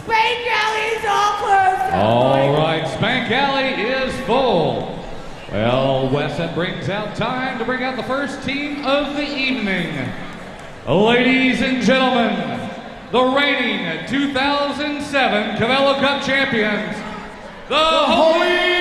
Spank Alley is all closed. All right, Spank Alley is full. Well, Wes, that brings out time to bring out the first team of the evening. Ladies and gentlemen, the reigning 2007 Cabello Cup champions, the Holy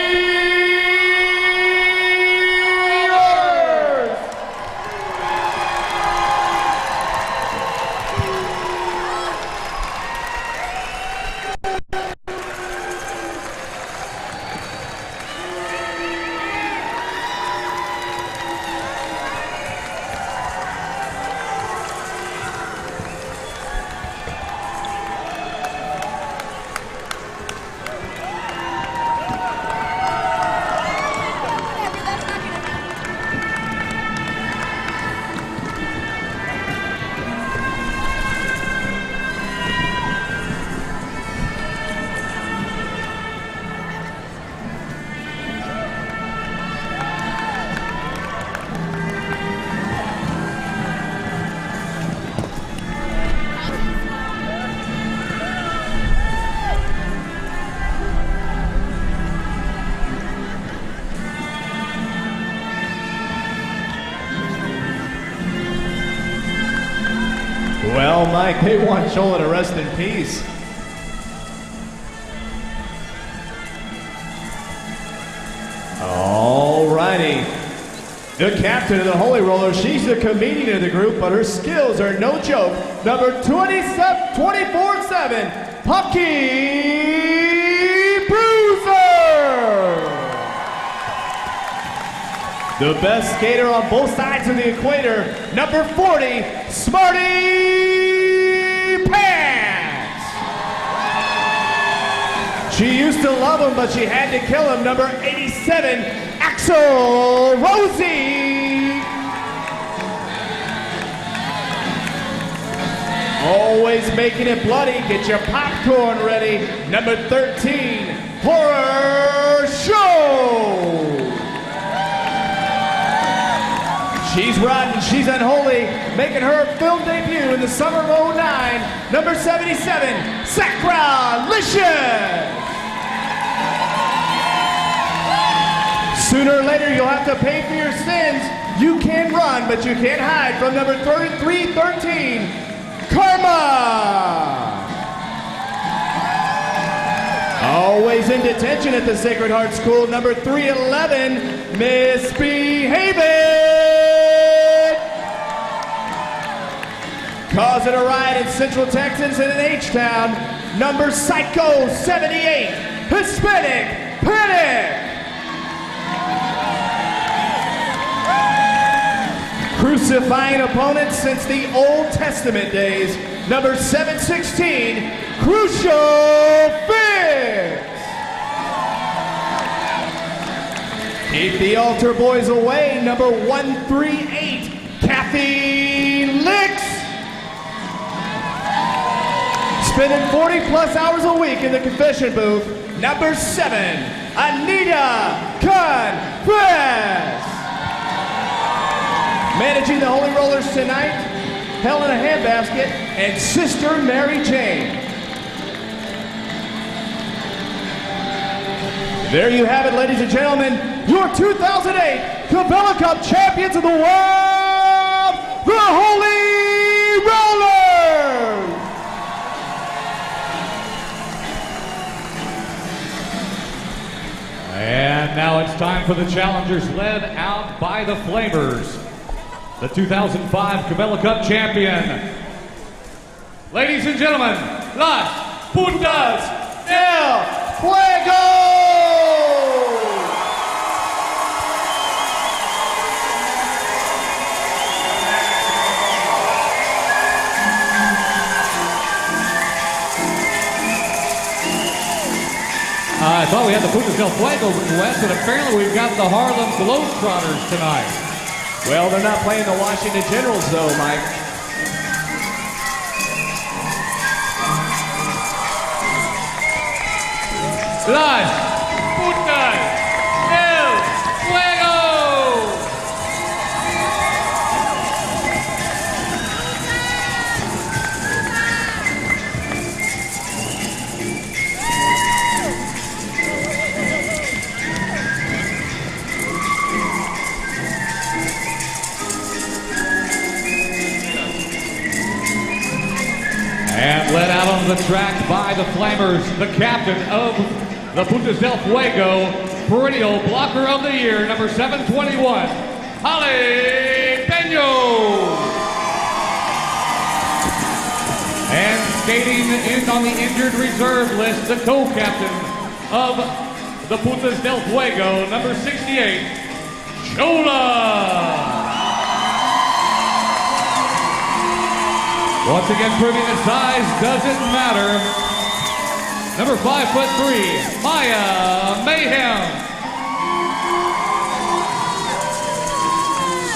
Well, Mike, they want Joel to rest in peace. All righty. The captain of the Holy Roller, she's the comedian of the group, but her skills are no joke. Number 24/7, Pucky Bruiser. The best skater on both sides of the equator, number 40, Smarty Pants. She used to love him, but she had to kill him, number 87, Axel Rosie. Always making it bloody, get your popcorn ready, number 13, Horror Show. She's rotten, she's unholy, making her film debut in the summer of '09, number 77, Sacralicious. Sooner or later, you'll have to pay for your sins. You can run, but you can't hide, from number 3313, Karma. Always in detention at the Sacred Heart School, number 311, Misbehaving. Causing a riot in Central Texas and in H-Town, number Psycho 78, Hispanic Panic. Crucifying opponents since the Old Testament days, number 716, Crucial Fix. Keep the altar boys away, number 138, Kathy Licks. Spending 40+ hours a week in the confession booth, number 7, Anita Confess. Managing the Holy Rollers tonight, Hell in a Handbasket, and Sister Mary Jane. There you have it, ladies and gentlemen, your 2008 Cabela Cup champions of the world, the Holy Rollers! And now it's time for the challengers led out by the Flamers. The 2005 Cabela Cup champion. Ladies and gentlemen, Las Putas del Fuego! I thought we had the Putas del Fuego West, but apparently we've got the Harlem Globetrotters tonight. Well, they're not playing the Washington Generals, though, Mike. Las Putas del Fuego! the track by the Flamers, the captain of the Putas del Fuego, perennial blocker of the year, number 721, Jalapeno. And skating in on the injured reserve list, the co-captain of the Putas del Fuego, number 68, Chola. Once again, proving that size doesn't matter. Number 5'3", Maya Mayhem.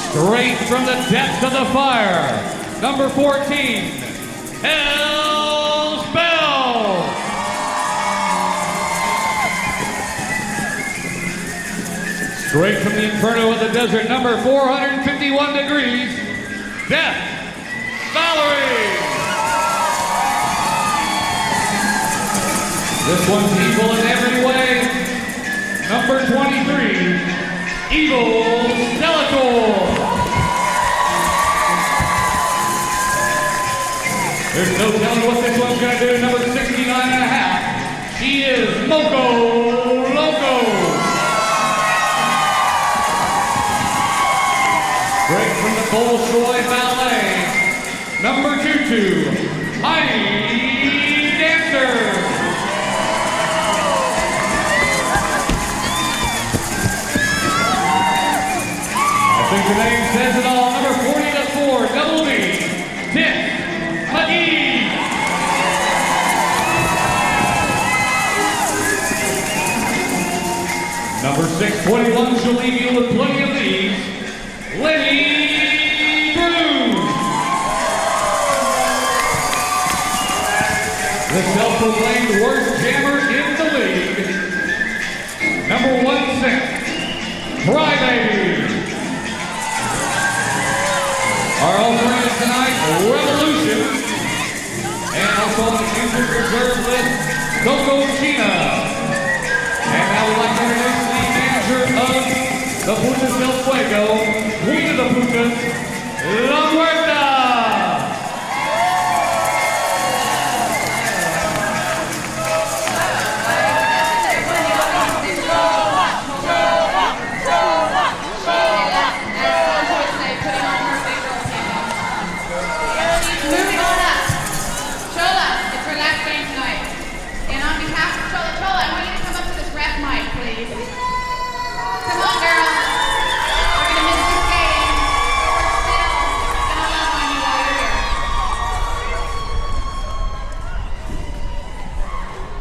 Straight from the depths of the fire, number 14, Hell Spell. Straight from the inferno of the desert, number 451 degrees, Death Valerie. This one's evil in every way. Number 23, Evil Skeletor. There's no telling what this one's gonna do. Number 69 and a half. She is Moco Loco. Straight from the Bolshoi Ballet, number 22, Heidi Dancer. I think the name says it all. Number 40-4, Double D, Dick McGee. Number 621, she'll leave you with plenty of these, Lenny Bruce. The self-proclaimed worst jammer in the league, number 16, Crybaby. Our alternate tonight, Revolution. And also on the injured reserve list, Coco China. And now we'd like to introduce the manager of the Putas del Fuego, Queen of the Putas, La Muerta.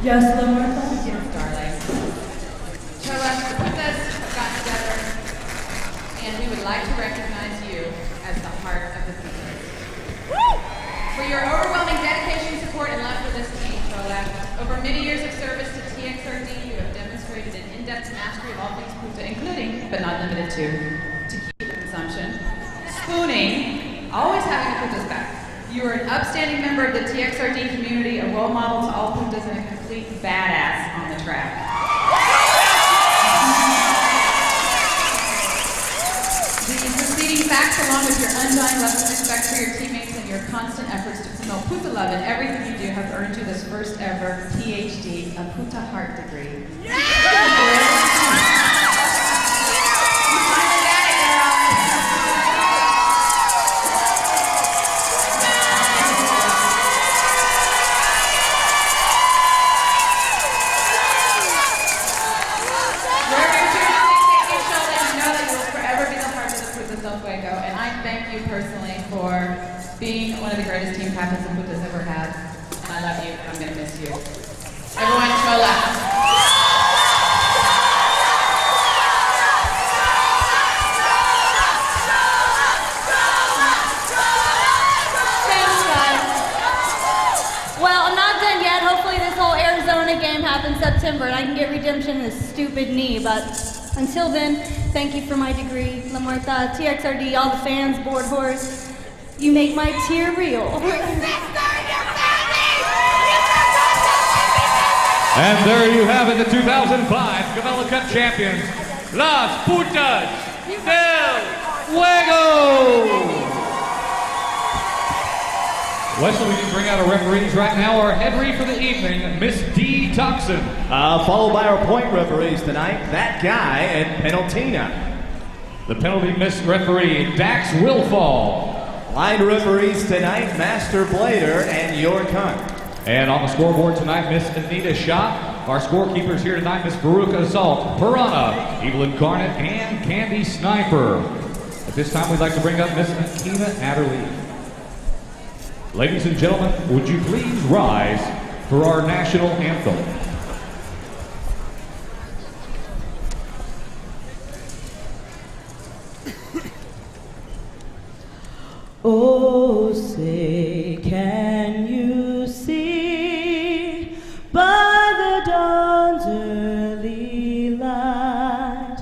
Yes, La Muerta. Yes, darling. Chola, the Putas have gotten together, and we would like to recognize you as the heart of the Putas. For your overwhelming dedication, support, and love for this team, Chola. Over many years of service to TXRD, you have demonstrated an in-depth mastery of all things Puta, including, but not limited to tequila consumption, spooning, always having the Putas back. You are an upstanding member of the TXRD community, a role model to all Putas, and a complete badass on the track. The preceding facts, along with your undying love and respect for your teammates and your constant efforts to promote Puta love in everything you do, have earned you this first ever PhD, a Puta Heart degree. And I thank you personally for being one of the greatest team captains the Putas ever had. And I love you, and I'm going to miss you. Everyone, Chola. Thanks, guys. Well, I'm not done yet. Hopefully this whole Arizona game happens September and I can get redemption in this stupid knee, but until then, thank you for my degree, La Muerta, TXRD, all the fans, Board Horse. You make my tear real. And there you have it, the 2005 Cabela Cup champions, Las Putas del Fuego. Wesley, we can bring out our referees right now. Our head referee for the evening, Miss D. Toxin. Followed by our point referees tonight, that guy and Penaltina. The penalty miss referee, Dax Willfall. Line referees tonight, Master Blader and York Hunt. And on the scoreboard tonight, Miss Anita Schott. Our scorekeepers here tonight, Miss Baruch Assault, Piranha, Evil Incarnate, and Candy Sniper. At this time, we'd like to bring up Miss Akina Adderley. Ladies and gentlemen, would you please rise for our national anthem? Oh, say, can you see by the dawn's early light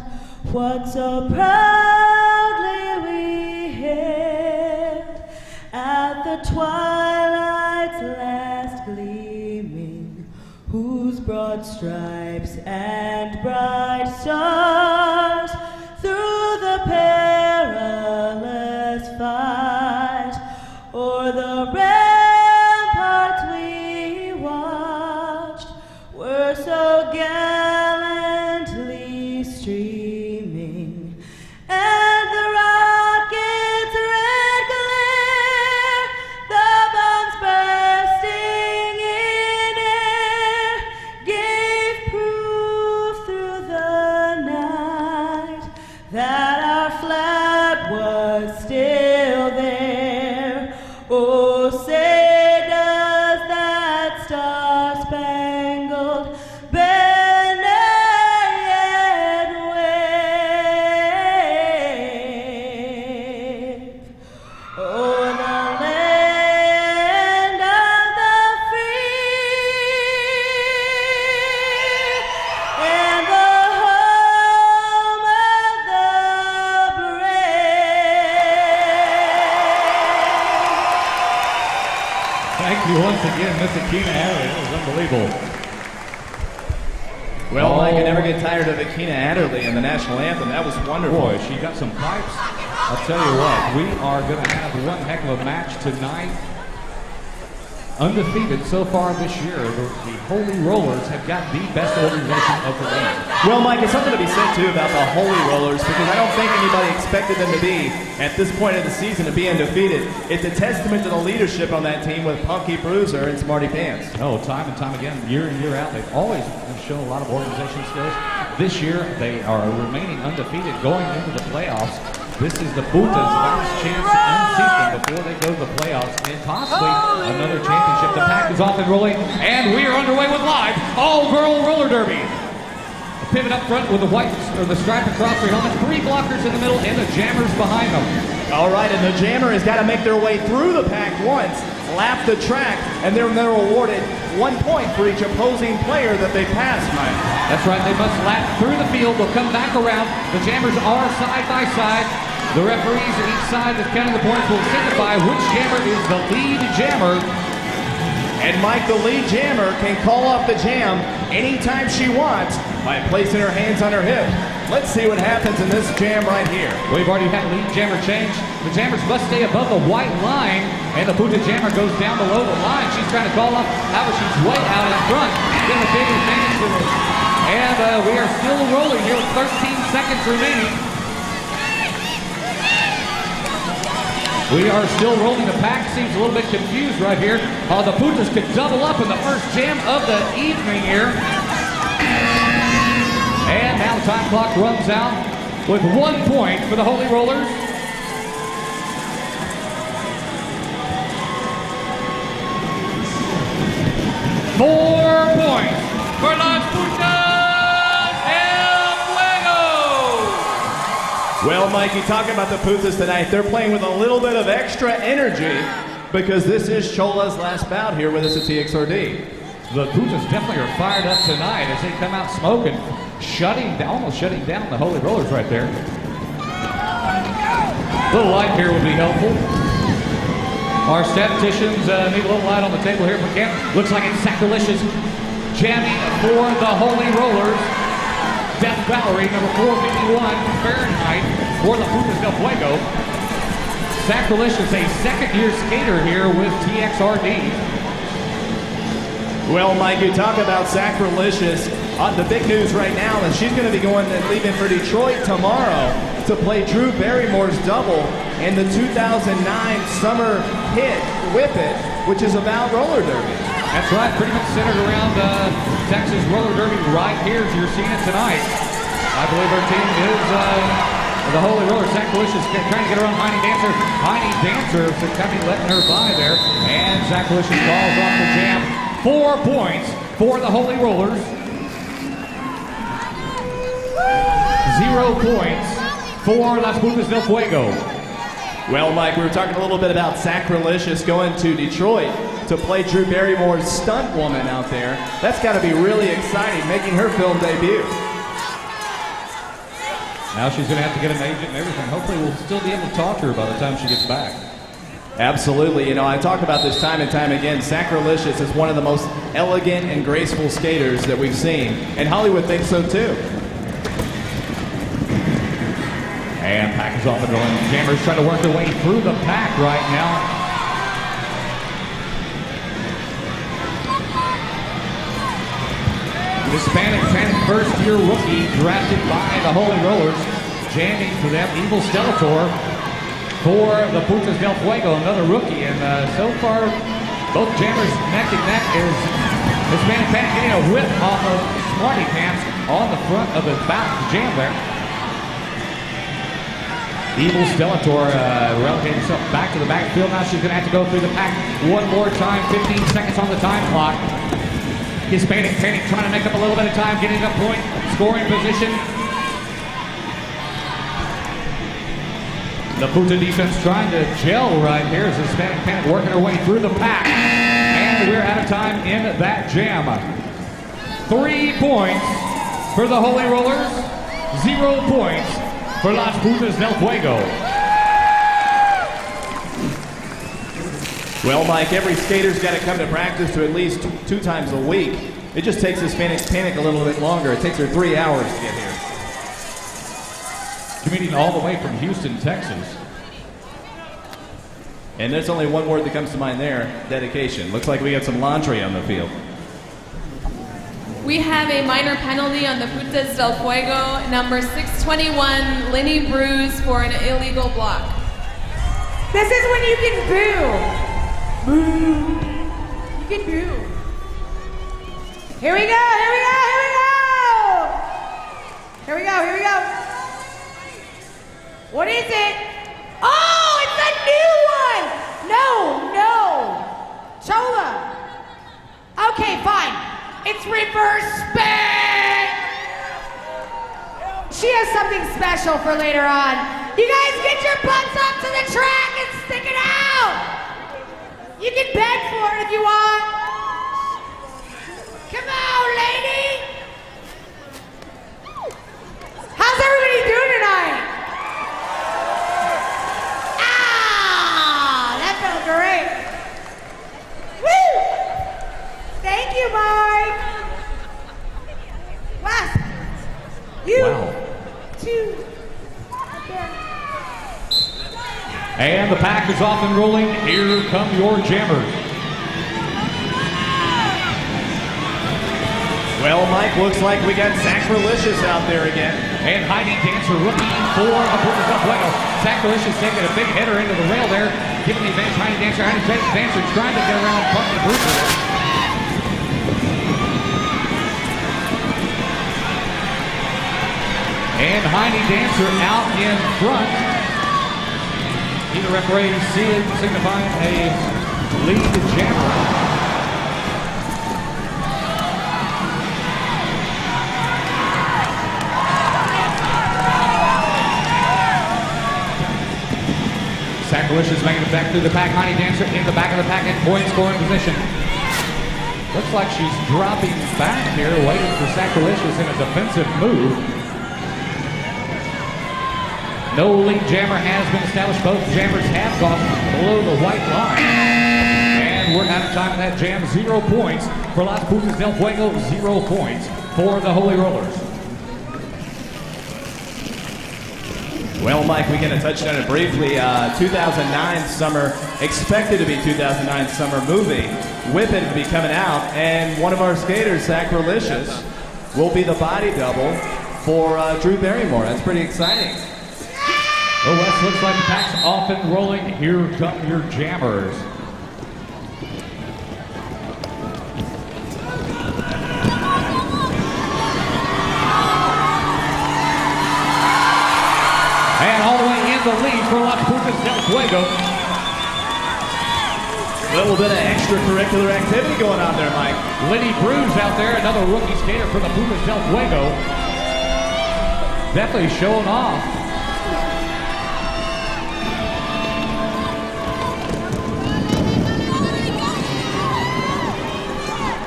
what so proudly we hailed at the twilight's last gleaming, whose broad stripes and bright stars through the perilous fight o'er the ramparts we watched were so gallantly streaming, and the rocket's red glare, the bombs bursting in air, gave proof through the night that our flag was still there. Oh, say does that star-spangled banner yet wave o'er the land of the free and the home of the brave. Thank you once again, Miss Akina Adderley. That was unbelievable. Well, Mike, I never get tired of Akina Adderley in the national anthem. That was wonderful. Boy, she got some pipes. I'll tell you what, we are going to have one heck of a match tonight. Undefeated so far this year, the Holy Rollers have got the best organization of the league. Well, Mike, it's something to be said, too, about the Holy Rollers, because I don't think anybody expected them to be, at this point of the season, to be undefeated. It's a testament to the leadership on that team with Punky Bruiser and Smarty Pants. Oh, time and time again, year in, year out, they've always shown a lot of organization skills. This year, they are remaining undefeated going into the playoffs. This is the Putas' last chance to unseat them before they go to the playoffs and possibly another championship. The pack is off and rolling, and we are underway with live all-girl roller derby. A pivot up front with the white or the stripe across their helmet, 3 blockers in the middle, and the jammers behind them. All right, and the jammer has got to make their way through the pack once, lap the track, and then they're awarded 1 point for each opposing player that they pass, Mike. That's right, they must lap through the field. They'll come back around. The jammers are side by side. The referees at each side that's counting the points will signify which jammer is the lead jammer. And Mike, the lead jammer, can call off the jam anytime she wants by placing her hands on her hip. Let's see what happens in this jam right here. We've already had lead jammer change. The jammers must stay above the white line, and the Puta jammer goes down below the line. She's trying to call off. However, she's way out in front. Getting a big advantage to this. And we are still rolling here with 13 seconds remaining. We are still rolling. The pack seems a little bit confused right here. The Putas could double up in the first jam of the evening here. And now the time clock runs out with 1 point for the Holy Rollers. Four points for Las Putas del Fuego. Well, Mikey, talking about the Putas tonight, they're playing with a little bit of extra energy because this is Chola's last bout here with us at TXRD. The Putas definitely are fired up tonight as they come out smoking, almost shutting down the Holy Rollers right there. A little light here would be helpful. Our statisticians need a little light on the table here for camp. Looks like it's sacrilegious jamming for the Holy Rollers. Death Valerie, number 451 Fahrenheit for the Putas del Fuego. Sacrilicious, a second-year skater here with TXRD. Well, Mike, you talk about Sacrilicious. The big news right now is she's going to be going and leaving for Detroit tomorrow to play Drew Barrymore's double in the 2009 summer hit, Whip It, which is about roller derby. That's right, pretty much centered around Texas roller derby right here as you're seeing it tonight. I believe our team is the Holy Roller. Sacrilicious trying to get around Heine Dancer. Heine Dancer kind of letting her by there. And Sacrilicious falls off the jam. 4 points for the Holy Rollers. 0 points for Las Putas del Fuego. Well, Mike, we were talking a little bit about Sacrilicious going to Detroit to play Drew Barrymore's stunt woman out there. That's got to be really exciting, making her film debut. Now she's going to have to get an agent and everything. Hopefully we'll still be able to talk to her by the time she gets back. Absolutely. You know, I talk about this time and time again. Sacrilicious is one of the most elegant and graceful skaters that we've seen. And Hollywood thinks so too. And pack is off and rolling. Jammers trying to work their way through the pack right now. Hispanic first-year rookie drafted by the Holy Rollers. Jamming for them, Evil Stellator for the Putas del Fuego, another rookie. And so far, both jammers neck and neck is Hispanic Panic getting a whip off of Smarty Pants on the front of the back jam there. Evil Stellator relegating himself back to the backfield. Now she's going to have to go through the pack one more time. 15 seconds on the time clock. Hispanic Panic trying to make up a little bit of time, getting a point, scoring position. The Puta defense trying to gel right here as Hispanic Panic working her way through the pack. And we're out of time in that jam. 3 points for the Holy Rollers, 0 points for Las Putas del Fuego. Well, Mike, every skater's got to come to practice to at least 2 times a week. It just takes Hispanic Panic a little bit longer. It takes her 3 hours to get here. Commuting all the way from Houston, Texas. And there's only one word that comes to mind there, dedication. Looks like we got some laundry on the field. We have a minor penalty on the Putas del Fuego, number 621, Lenny Bruce, for an illegal block. This is when you can boo. Boo. You can boo. Here we go, here we go, here we go. Here we go, here we go. What is it? Oh, it's a new one. No. Chola. Okay, fine. It's reverse spin. She has something special for later on. You guys get your butts up to the track and stick it out. You can beg for it if you want. Come on, lady. How's everybody doing tonight? Ah, that felt great. Woo! Thank you, Mike. Wes, you, Wow. 2, And the pack is off and rolling. Here come your jammers. Well, Mike, looks like we got Sacrilicious out there again. And Heine Dancer rookie for the Putas del Fuego. Sacrilicious taking a big header into the rail there. Giving the advantage Heine Dancer. Heine Dancer trying to get around Punky Bruiser. And Heine Dancer out in front. Either referee signifying a lead jammer. Sacrilicious making it back through the pack. Heine Dancer in the back of the pack in point scoring position. Looks like she's dropping back here, waiting for Sacrilicious in a defensive move. No lead jammer has been established. Both jammers have gone below the white line. And we're out of time in that jam. 0 points for Las Putas del Fuego. 0 points for the Holy Rollers. Well, Mike, we kind of touched on it briefly. 2009 summer, expected to be 2009 summer movie, Whippin' to be coming out, and one of our skaters, Sacrilegious, will be the body double for Drew Barrymore. That's pretty exciting. Well, Wes, looks like the pack's off and rolling. Here come your jammers. And all the way in the lead for Las Putas del Fuego. A little bit of extracurricular activity going on there, Mike. Lenny Bruce out there, another rookie skater for the Putas del Fuego. Definitely showing off.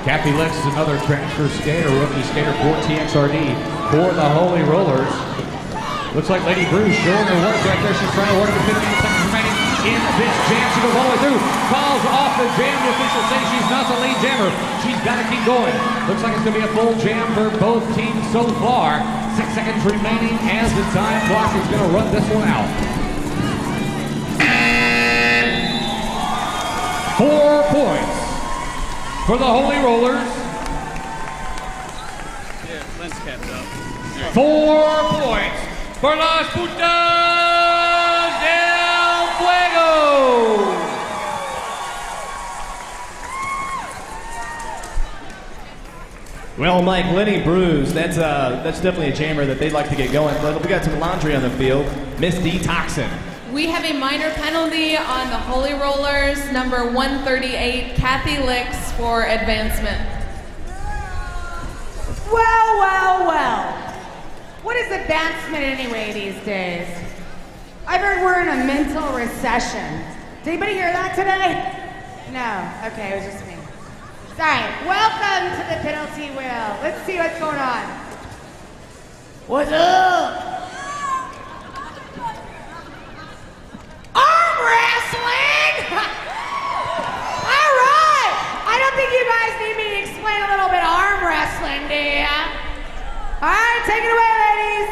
Kathy Lex is another transfer skater, rookie skater for TXRD for the Holy Rollers. Looks like Lady Bruce showing her work right there. She's trying to work the 15 seconds remaining in this jam. She goes all the way through. Falls off the jam. The officials say she's not the lead jammer. She's got to keep going. Looks like it's going to be a full jam for both teams so far. 6 seconds remaining as the time clock is going to run this one out. 4 points for the Holy Rollers. Yeah, lens cap's up. 4 points for Las Putas del Fuego. Well, Mike, Lenny Bruce, that's definitely a jammer that they'd like to get going. But we got some laundry on the field. Miss Detoxin. We have a minor penalty on the Holy Rollers, number 138, Kathy Licks for advancement. Well, well, well. What is advancement anyway these days? I've heard we're in a mental recession. Did anybody hear that today? No. Okay, it was just me. Sorry. Welcome to the penalty wheel. Let's see what's going on. What's up? Arm wrestling! All right! I don't think you guys need me to explain a little bit of arm wrestling, do ya? All right, take it away, ladies.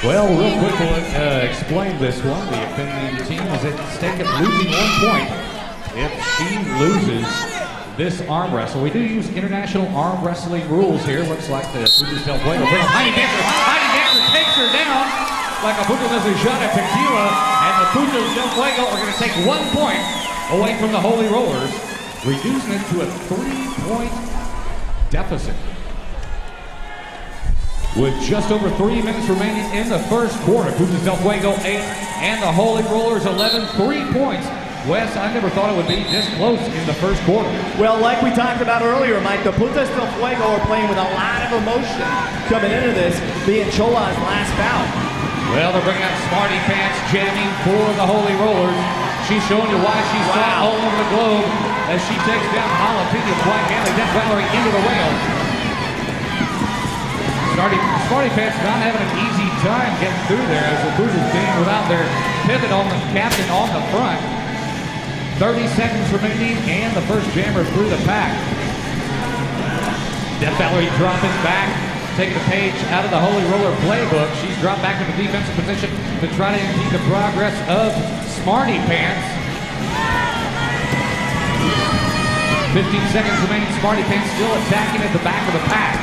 Well, real quick, we'll explain this one. The offending team is at stake of losing 1 point. If she loses this arm wrestle, we do use international arm wrestling rules here. Looks like the Putas del Fuego. Heidi Dancer takes her down like a Putas does a shot at tequila. And the Putas del Fuego are going to take 1 point away from the Holy Rollers, reducing it to a 3-point deficit. With just over 3 minutes remaining in the first quarter, Putas del Fuego 8 and the Holy Rollers 11, 3 points. Wes, I never thought it would be this close in the first quarter. Well, like we talked about earlier, Mike, the Putas del Fuego are playing with a lot of emotion coming into this, being Chola's last bout. Well, they're bringing out Smarty Pants jamming for the Holy Rollers. She's showing you why she's fought all over the globe as she takes down Jalapeno Black Alley, Death Valerie into the rail. Smarty Pants not having an easy time getting through there as the Putas being without their pivot on the captain on the front. 30 seconds remaining and the first jammer through the pack. Death Valerie dropping back, taking a page out of the Holy Roller playbook. She's dropped back in the defensive position to try to impede the progress of Smarty Pants. 15 seconds remaining. Smarty Pants still attacking at the back of the pack.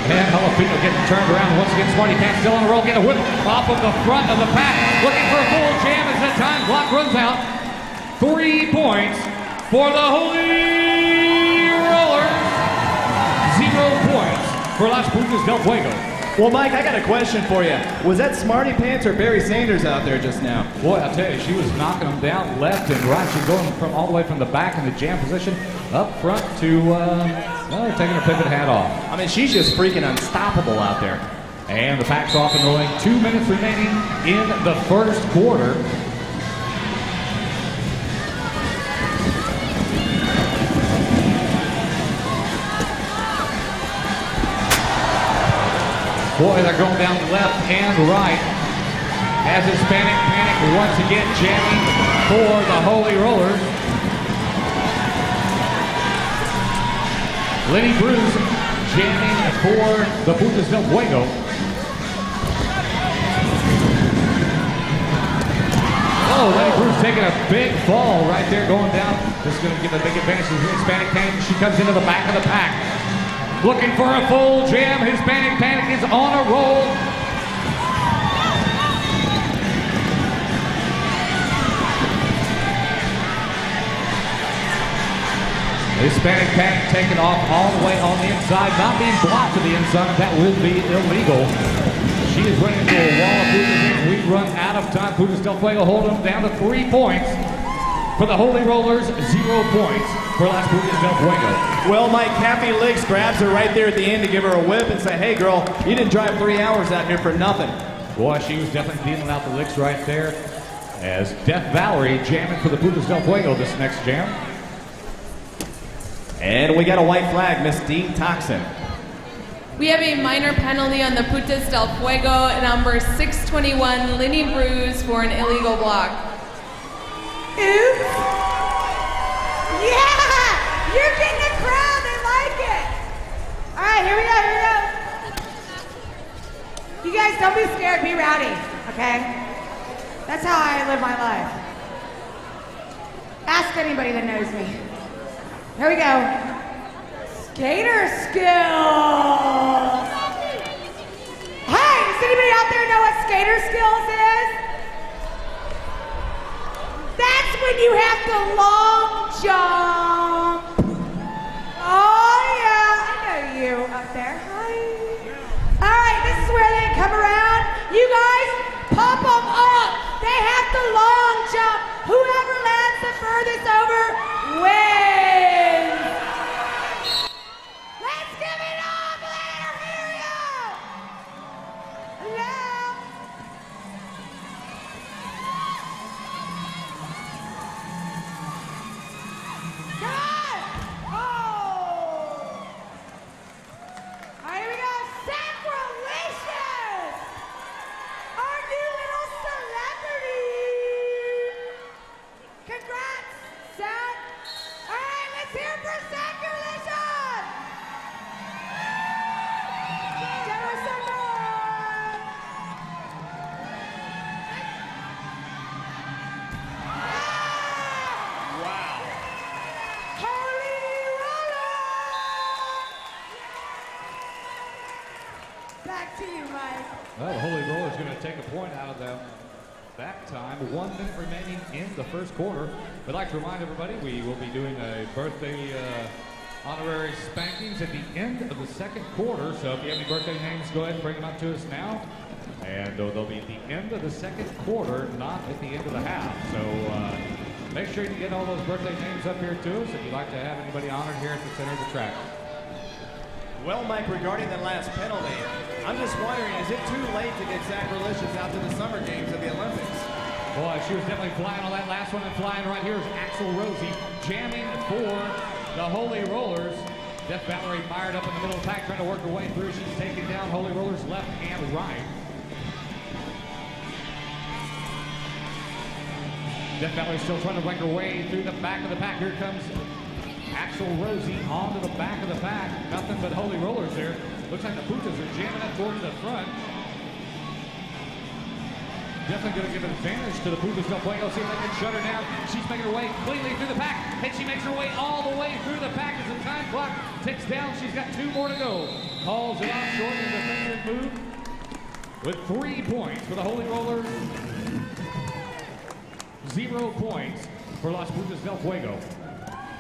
And Jalapeno getting turned around once again. Smarty Pants still on the roll, getting a whip off of the front of the pack. Looking for a full jam as the time clock runs out. 3 points for the Holy Rollers. 0 points for Las Putas del Fuego. Well, Mike, I got a question for you. Was that Smarty Pants or Barry Sanders out there just now? Boy, I'll tell you, she was knocking them down left and right. She's going from all the way from the back in the jam position up front to, taking her pivot hat off. I mean, she's just freaking unstoppable out there. And the pack's off and rolling. 2 minutes remaining in the first quarter. Boy, they're going down left and right. As Hispanic Panic once again jamming for the Holy Rollers. Lenny Bruce jamming for the Putas del Fuego. Oh, Lenny Bruce taking a big fall right there going down. This is going to give a big advantage to the Hispanic Panic. She comes into the back of the pack. Looking for a full jam. Hispanic Panic is on a roll. Hispanic Panic taking off all the way on the inside, not being blocked to the inside. That will be illegal. She is running into a wall of Putas. We run out of time. Putas del Fuego hold them down to 3 points. For the Holy Rollers, 0 points for Las Putas del Fuego. Well, Mike, Kathy Licks grabs her right there at the end to give her a whip and say, hey, girl, you didn't drive 3 hours out here for nothing. Boy, she was definitely dealing out the licks right there. As Death Valerie jamming for the Putas del Fuego this next jam. And we got a white flag, Miss Dean Toxin. We have a minor penalty on the Putas del Fuego, number 621, Lenny Bruce, for an illegal block. Oops. Yeah! You're getting the crowd. They like it. All right, here we go. You guys, don't be scared. Be rowdy, okay? That's how I live my life. Ask anybody that knows me. Here we go. Skater skills. Hey, does anybody out there know what skater skills is? That's when you have to long jump. Oh yeah, I know you up there. Hi. All right, this is where they come around. You guys, pop them up. They have to long jump. Whoever lands the furthest over wins. Let's give it up. Let her hear you. Hello. Come on. Oh. All right, here we go. Sacralicious. Our new little celebrity. Congrats, Zach. All right, let's hear it for Sacralicious. Give her some more. Wow. Holy roller. Back to you, Mike. Well, the Holy Roller is going to take a point out of them. That time, 1 minute remaining in the first quarter. We'd like to remind everybody we will be doing a birthday honorary spankings at the end of the second quarter. So if you have any birthday names, go ahead and bring them up to us now. And they'll be at the end of the second quarter, not at the end of the half. So make sure you get all those birthday names up here to us if you'd like to have anybody honored here at the center of the track. Well, Mike, regarding the last penalty, I'm just wondering, is it too late to get Sacralicious out to the Summer Games of the Olympics? Boy, she was definitely flying on that last one, and flying right here is Axel Rosie, jamming for the Holy Rollers. Death Valerie mired up in the middle of the pack, trying to work her way through. She's taking down Holy Rollers left and right. Death Valerie still trying to work her way through the back of the pack. Here comes Axel Rosie onto the back of the pack. Nothing but Holy Rollers there. Looks like the Putas are jamming up towards the front. Definitely going to give an advantage to the Putas del Fuego. See if they can shut her down. She's making her way cleanly through the pack. And she makes her way all the way through the pack as the time clock ticks down. She's got 2 more to go. Calls it off short in the defensive move. With 3 points for the Holy Rollers. 0 points for Las Putas del Fuego.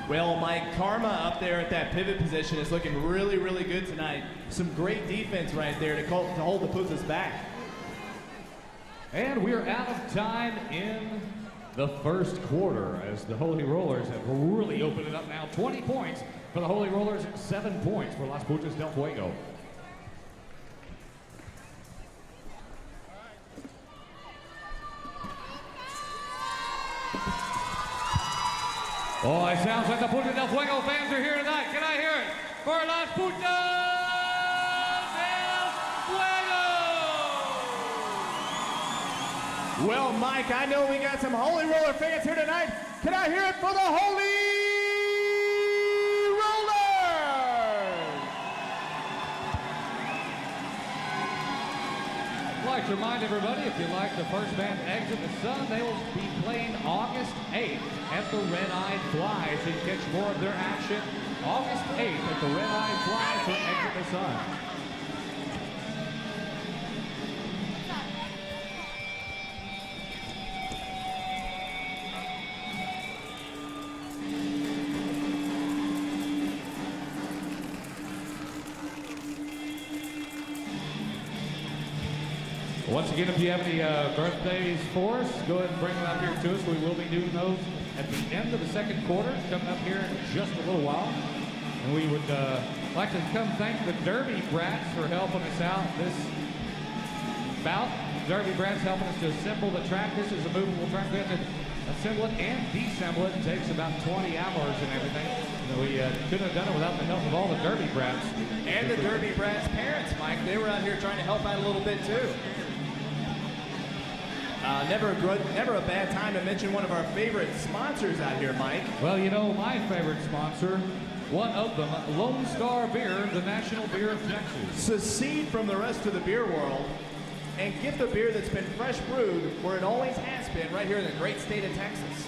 Well, Mike, Karma up there at that pivot position is looking really, really good tonight. Some great defense right there to hold the Putas back. And we are out of time in the first quarter as the Holy Rollers have really opened it up now. 20 points for the Holy Rollers, 7 points for Las Putas del Fuego. Oh, it sounds like the Putas del Fuego fans are here tonight. Can I hear it for Las Putas del Fuego? Well, Mike, I know we got some Holy Roller fans here tonight. Can I hear it for the Holy Rollers? like to remind everybody, if you like the first band Exit the Sun, they will be playing August 8th at the Red Eye Fly. So you can catch more of their action August 8th at the Red Eye Fly for Exit the Sun. Once again, if you have any birthdays for us, go ahead and bring them up here to us. We will be doing those at the end of the second quarter, coming up here in just a little while. And we would like to come thank the Derby Brats for helping us out this bout. Derby Brats helping us to assemble the track. This is a movable track. We have to assemble it and deassemble it. It takes about 20 hours and everything. And we couldn't have done it without the help of all the Derby Brats. And the Derby Brats' parents, Mike. They were out here trying to help out a little bit, too. Never a bad time to mention one of our favorite sponsors out here, Mike. Well, you know, my favorite sponsor, one of them, Lone Star Beer, the national beer of Texas. Secede from the rest of the beer world and get the beer that's been fresh brewed where it always has been, right here in the great state of Texas.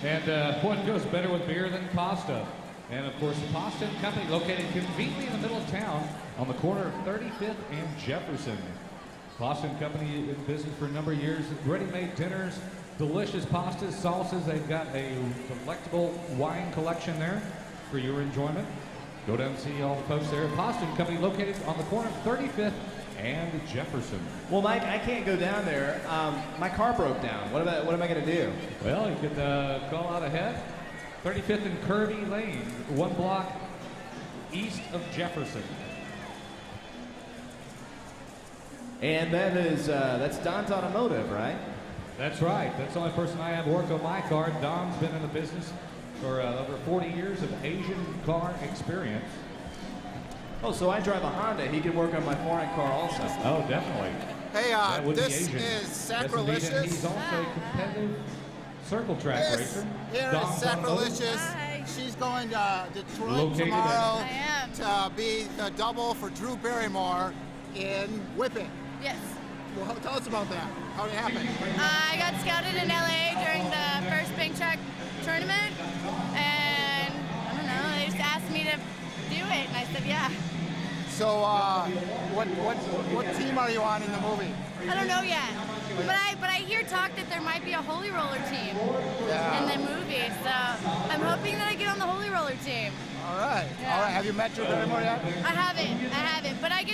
And what goes better with beer than pasta? And of course, the Pasta Company, located conveniently in the middle of town on the corner of 35th and Jefferson. Pasta Company in business for a number of years. Ready-made dinners, delicious pastas, salsas. They've got a delectable wine collection there for your enjoyment. Go down and see all the folks there. Pasta Company located on the corner of 35th and Jefferson. Well, Mike, I can't go down there. My car broke down. What am I going to do? Well, you could call out ahead. 35th and Kirby Lane, 1 block east of Jefferson. And that is, that's Don's Automotive, right? That's right. That's the only person I have work on my car. Don's been in the business for over 40 years of Asian car experience. Oh, so I drive a Honda. He can work on my foreign car also. Oh, definitely. Hey, That would be this Asian. is Yes, Sacrilegious. indeed, and he's also a competitive circle track This racer. here is Don's Automotive. Sacrilegious. Hi. She's going to Detroit Located tomorrow I am. to be the double for Drew Barrymore in whipping. Yes. Well, tell us about that. How did it happen? I got scouted in LA during the first Big Track tournament, and I don't know, they just asked me to do it, and I said yeah. So, what team are you on in the movie? I don't know yet, but I hear talk that there might be a Holy Roller team Yeah. in the movie, so I'm hoping that I get on the Holy Roller team. All right. Yeah. All right. Have you met Drew Barrymore yet? I haven't, but I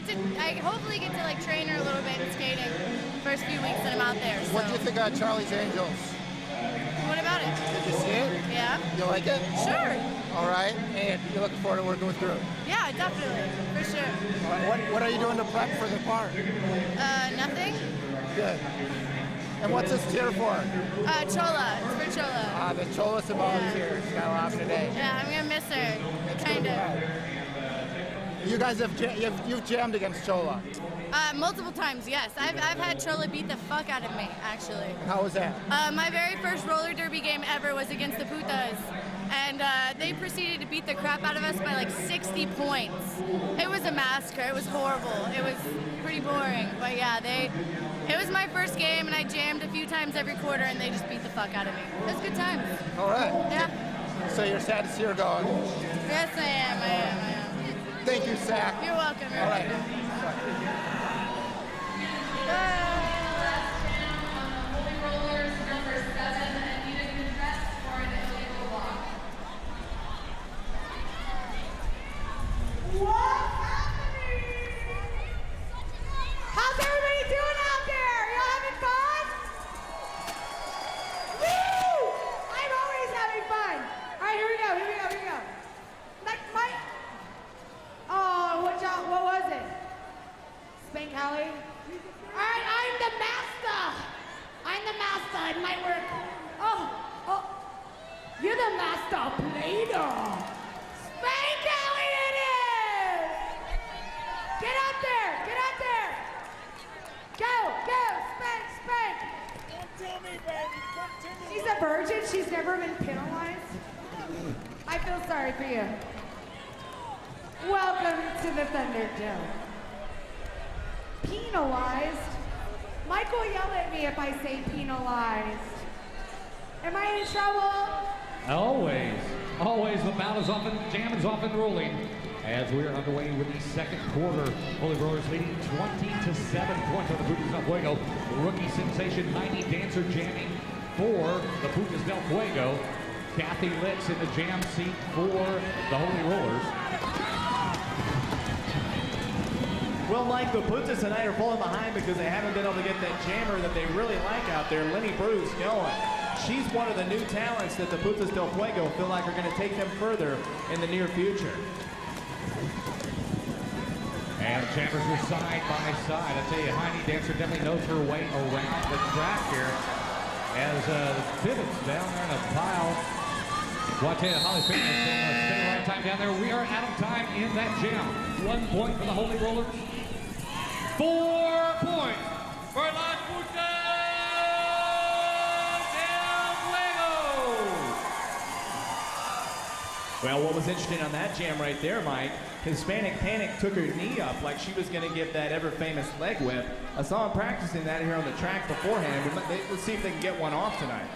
hopefully get to like train her a little bit in skating first few weeks that I'm out there. So. What do you think of Charlie's Angels? What about it? Did you see it? Yeah. You like it? Sure. All right. And you're looking forward to working with Drew. Yeah, definitely, for sure. All right. What are you doing to prep for the part? Nothing. Good. And what's this cheer for? Chola. It's for Chola. The Chola Symbolic cheer. It's got a lot today. Yeah, I'm gonna miss her. Kind of. You guys you've jammed against Chola. Multiple times, yes. I've had Chola beat the fuck out of me, actually. How was that? My very first roller derby game ever was against the Putas, and they proceeded to beat the crap out of us by like 60 points. It was a massacre. It was horrible. It was pretty boring, but yeah, it was my first game, and I jammed a few times every quarter, and they just beat the fuck out of me. It was good times. All right. Yeah. So you're sad to see her going. Yes, I am. Thank you, Zach. You're welcome. All right. Last down on the Holy Rollers, number 7, Anita Confess for an illegal walk. What's happening? How's everybody doing out there? Y'all having fun? Woo! I'm always having fun. All right, here we go. Like what was it? Spank Alley? All right, I'm the master. It might work. Oh, you're the master Play-Doh. Spank Alley it is! Get out there! Go, spank! Don't tell me, baby. She's a virgin, she's never been penalized. I feel sorry for you. Welcome to the Thunderdome. Penalized? Mike will yell at me if I say penalized. Am I in trouble? Always the bout is often, jam is often rolling. As we are underway with the second quarter, Holy Rollers leading 20-7 points on the Putas del Fuego. Rookie sensation Heidi Dancer jamming for the Putas del Fuego. Kathy Litz in the jam seat for the Holy Rollers. Well, Mike, the Putas tonight are falling behind because they haven't been able to get that jammer that they really like out there, Lenny Bruce, going. She's one of the new talents that the Putas del Fuego feel like are going to take them further in the near future. And the jammers are side by side. I tell you, Heidi Dancer definitely knows her way around the track here. As pivots down there in a pile. Well, I tell you, Holly Fitness is going to stay right time down there. We are out of time in that jam. 1 point for the Holy Rollers. 4 points for Las Putas del Fuego. Well, what was interesting on that jam right there, Mike, Hispanic Panic took her knee up like she was going to give that ever-famous leg whip. I saw him practicing that here on the track beforehand. Let's see if they can get one off tonight.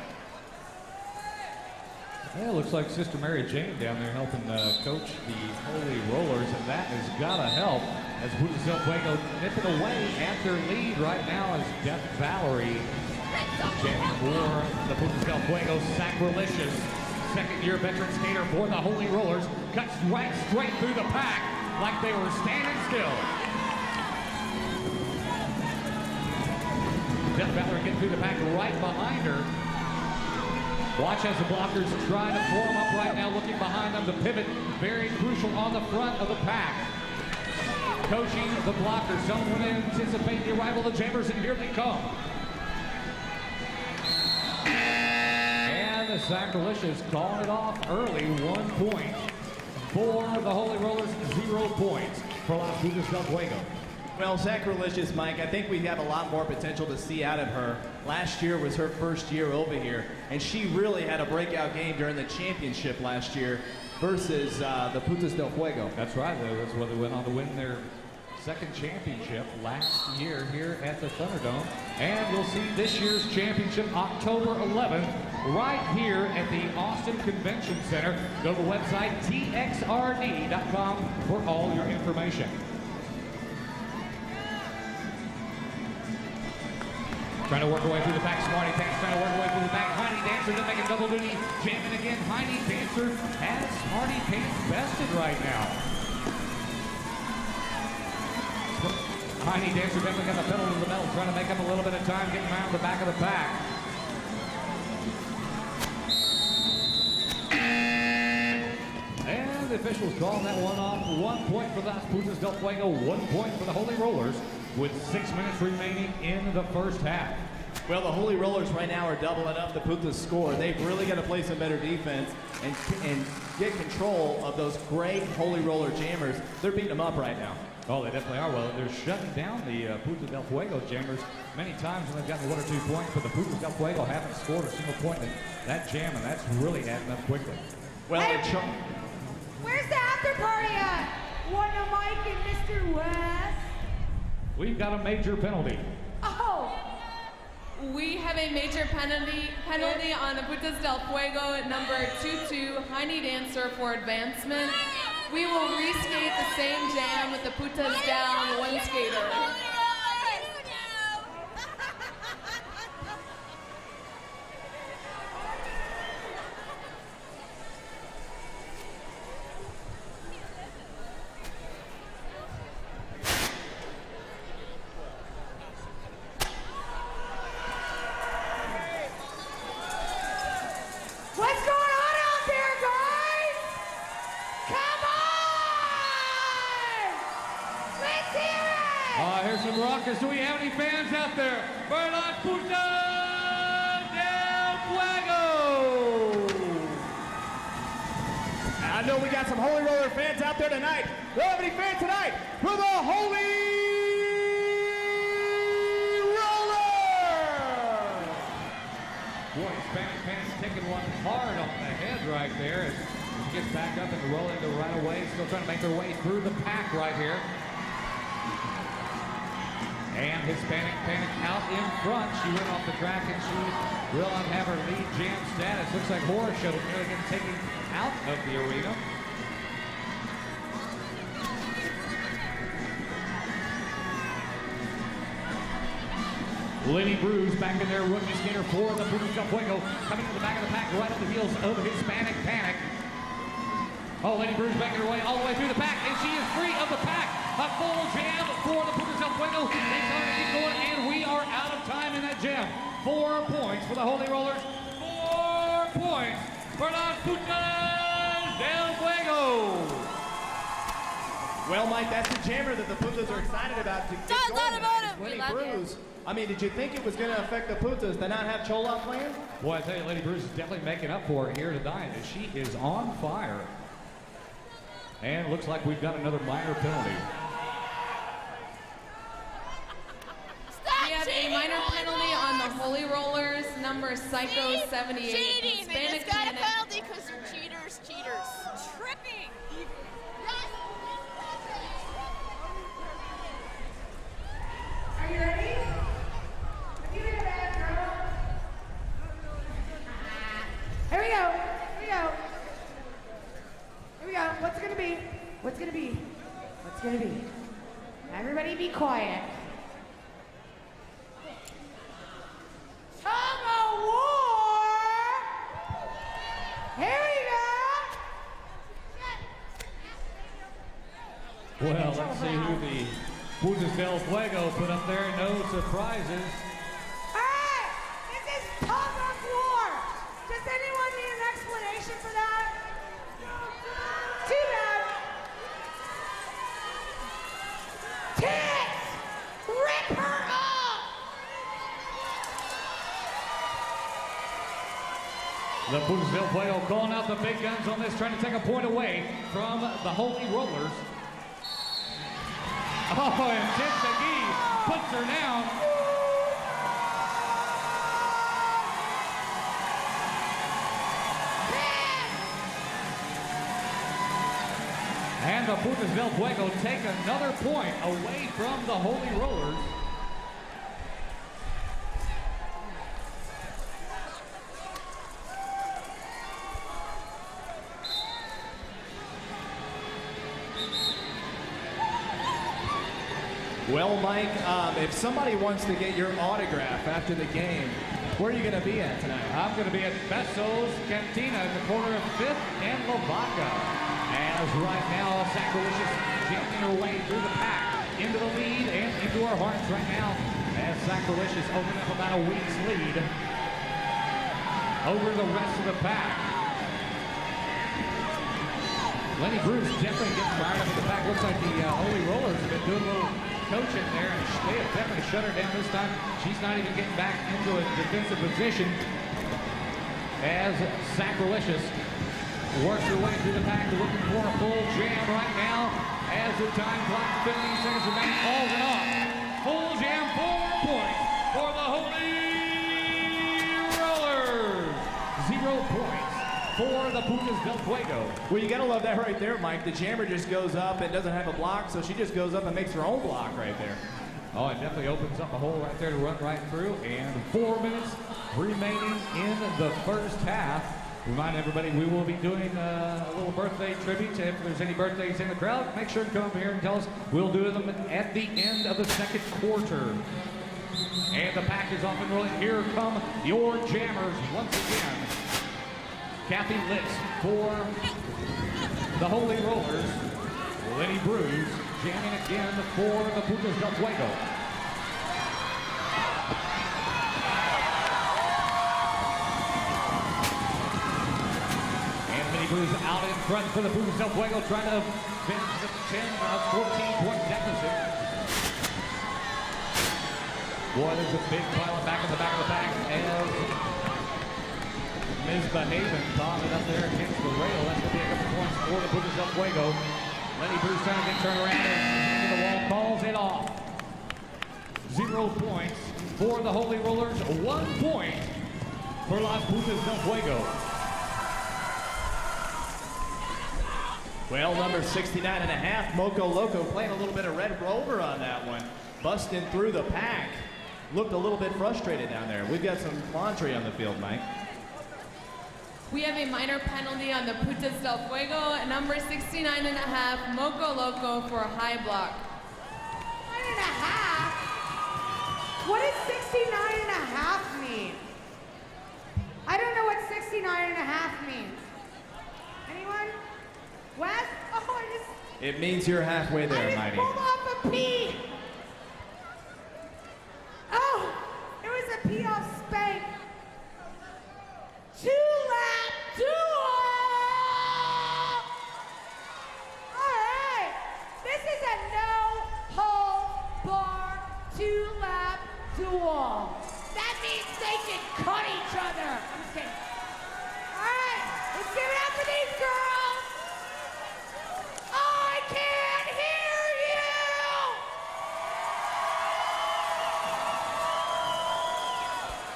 Yeah, it looks like Sister Mary Jane down there helping coach the Holy Rollers, and that has got to help as Putas del Fuego nipping away at their lead right now as Death Valerie jamming for the Putas del Fuego. Sacrilicious, second-year veteran skater for the Holy Rollers, cuts right straight through the pack like they were standing still. Death Valerie getting through the pack right behind her. Watch as the blockers try to form up right now, looking behind them. The pivot, very crucial on the front of the pack. Coaching the blockers, someone to anticipate the arrival of the jammers, and here they come. And the Sacrilicious calling it off early, 1 point for the Holy Rollers, 0 points for Las Putas del Fuego. Well, Sacrilicious, Mike, I think we have a lot more potential to see out of her. Last year was her first year over here, and she really had a breakout game during the championship last year versus the Putas del Fuego. That's right. That's where they went on to win their second championship last year here at the Thunderdome. And you'll see this year's championship October 11th right here at the Austin Convention Center. Go to the website TXRD.com for all your information. Trying to work her way through the back, Smarty Pants trying to work her way through the back. Heidi Dancer to make a double duty, jamming again. Heidi Dancer has Smarty Pants bested right now. Heidi Dancer definitely got the pedal to the metal, trying to make up a little bit of time, getting around the back of the pack. And the officials calling that one off. 1 point for the Putas del Fuego, 1 point for the Holy Rollers, with 6 minutes remaining in the first half. Well, the Holy Rollers right now are doubling up the Putas score. They've really got to play some better defense and get control of those great Holy Roller jammers. They're beating them up right now. Oh, they definitely are. Well, they're shutting down the Putas del Fuego jammers many times when they've gotten 1 or 2 points, but the Putas del Fuego haven't scored a single point in that jam, and that's really adding up quickly. Well, Hey, where's the after party at? Wanna Mike and Mr. West? We've got a major penalty. Oh, We have a major penalty on the Putas del Fuego at number 22, Heidi Dancer for advancement. We will reskate the same jam with the Putas down 1 skater. what's going on out there, guys? Come on! Let's hear it! Here's some rockers. Do we have any fans out there? For Las Putas del Fuego! I know we got some Holy Roller fans out there tonight. Do we have any fans tonight for the Holy Roller? Boy, Hispanic Pants taking one hard on the head right there as she gets back up and rolling the right away. Still trying to make their way through the pack right here. And Hispanic Panic out in front. She went off the track and she will not have her lead jam status. Looks like Horror Show nearly getting taken out of the arena. Lenny Bruce back in there, rookie skater for the Putas del Fuego, coming to the back of the pack right up the heels of Hispanic Panic. Oh, Lenny Bruce making her way all the way through the pack, and she is free of the pack. A full jam for the Putas del Fuego. They trying to keep going, and we are out of time in that jam. 4 points for the Holy Rollers. 4 points for the Putas del Fuego. Well, Mike, that's the jammer that the Putas are excited about to get going. Lenny Bruce. I mean, did you think it was going to affect the Putas to not have Chola playing? Boy, I tell you, Lady Bruce is definitely making up for it here tonight. And she is on fire. And looks like we've got another minor penalty. We have a minor penalty on the Holy Rollers, number Psycho 78. Cheating! They Hispanic just got a Panic. penalty because they're cheaters. Tripping! Are you ready? Are you in a bad girl? Here we go. Here we go. Here we go. What's it gonna be? What's gonna be? What's gonna be? Everybody be quiet. Tug of war! Here we go! Well, let's see who the Putas del Fuego put up there. No surprises. Alright! This is tug of war! Does anyone need an explanation for that? Too bad. Tits! Rip her up! The Putas del Fuego calling out the big guns on this, trying to take a point away from the Holy Rollers. Oh, and Titsagi puts her down. And the Putas del Fuego take another point away from the Holy Rollers. Well, Mike, if somebody wants to get your autograph after the game, where are you going to be at tonight? I'm going to be at Besso's Cantina in the corner of 5th and Lavaca. As right now, Sacrilegious jamming her way through the pack, into the lead and into our hearts right now. As Sacrilegious opening up about a week's lead over the rest of the pack. Lenny Bruce definitely getting fired up in the pack. Looks like the Holy Rollers have been doing a little coaching there, and they have definitely shut her down this time. She's not even getting back into a defensive position as Sacrilegious works her way through the pack, looking for a full jam right now as the time clock, 15 seconds remaining, calls it off. Full jam, 4 points for the Holy Rollers. 0 points for the Putas del Fuego. Well, you got to love that right there, Mike. The jammer just goes up and doesn't have a block, so she just goes up and makes her own block right there. Oh, it definitely opens up a hole right there to run right through. And 4 minutes remaining in the first half. Remind everybody, we will be doing a little birthday tribute. If there's any birthdays in the crowd, make sure to come up here and tell us. We'll do them at the end of the second quarter. And the pack is off and rolling. Here come your jammers once again. Kathy Litz for the Holy Rollers. Lenny Bruce jamming again for the Putas del Fuego. And Lenny Bruce out in front for the Putas del Fuego, trying to finish the 14-point deficit. Boy, there's a big pile back in the back of the pack as Misbehaving, caught it up there against the rail. That's going to be a couple points for the Putas del Fuego. Lenny Bruce trying to get turned around and into the wall, calls it off. 0 points for the Holy Rollers, 1 point for Las Putas del Fuego. Well, number 69 and a half, Moco Loco, playing a little bit of Red Rover on that one. busting through the pack. Looked a little bit frustrated down there. We've got some laundry on the field, Mike. We have a minor penalty on the Putas del Fuego, number 69 and a half, Moco Loco for a high block. 9 and a half? What does 69 and a half mean? I don't know what 69 and a half means. Anyone? Wes? Oh, It means you're halfway there, I Mighty. just pulled off a pee. Oh, it was a pee off spank. 2-lap duel. All right, this is a no-hold-bar 2-lap duel. That means they can cut each other. I'm just kidding. All right, let's give it up for these girls. I can't hear you.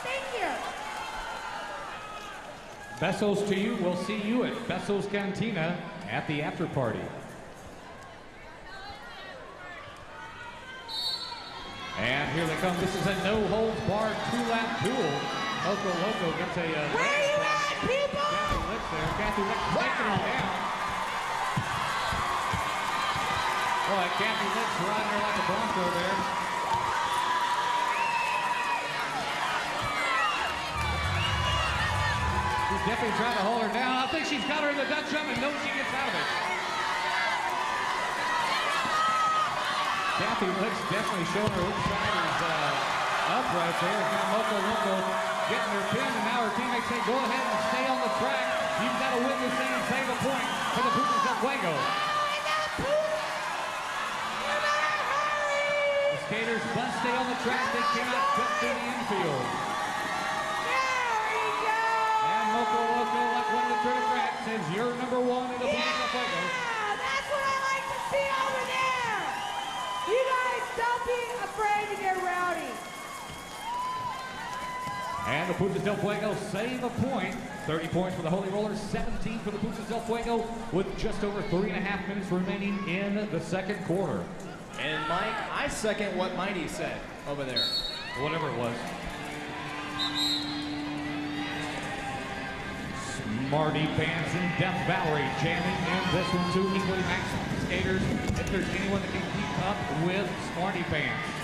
Thank you. Bessos to you. We'll see you at Bessos Cantina at the after party. And here they come. This is a no-holds-barred 2-lap duel. Moco Loco gets a... Where are you at, people? Kathy Litz there. Kathy Litz taking her down. Boy, Kathy Litz riding her like a bronco there. She's definitely trying to hold her down. I think she's got her in the Dutch jump and knows she gets out of it. Kathy Litz definitely showing her which side is up right there. Now Moco Loco getting her pin, and now her teammates say, go ahead and stay on the track. You've got to win this thing and save a point for the Putas del Fuego. The skaters must stay on the track. They cannot cut through the infield. And Moco Loco, like one of the Trinity Rats, says you're number one in the Putas del Fuego. Yeah, that's what I like to see over there. You guys don't be afraid to get rowdy. And the Putas del Fuego save a point. 30 points for the Holy Rollers, 17 for the Putas del Fuego, with just over 3.5 minutes remaining in the second quarter. And Mike, I second what Mighty said over there. Whatever it was. Smarty Pants and Death Valerie jamming in this one too. Equally matched skaters. If there's anyone that can keep up with Smarty Pants.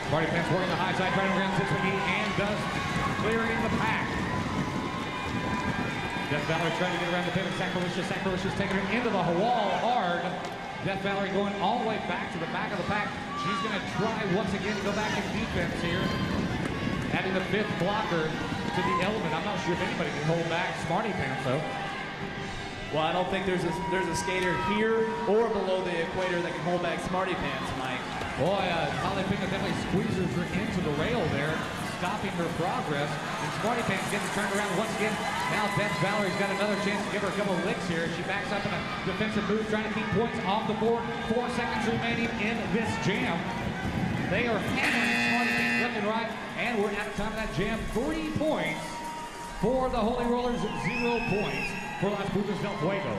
Smarty Pants working the high side, trying to run 6 McGee and does clearing the pack. Death Valerie trying to get around the pivot. Sacrilegious taking her into the wall hard. Death Valerie going all the way back to the back of the pack. She's going to try once again to go back in defense here. Adding the 5th blocker to the element. I'm not sure if anybody can hold back Smarty Pants though. Well, I don't think there's a skater here or below the equator that can hold back Smarty Pants, Mike. Boy, Holly Pinkett definitely squeezes her into the rail there, stopping her progress. And Smarty Pants gets turned around once again. Now Death Valerie's got another chance to give her a couple of licks here. She backs up in a defensive move, trying to keep points off the board. 4 seconds remaining in this jam. They are hammering Smarty Pants left and right, and we're out of time of that jam. 3 points for the Holy Rollers, 0 points for Las Putas del Fuego.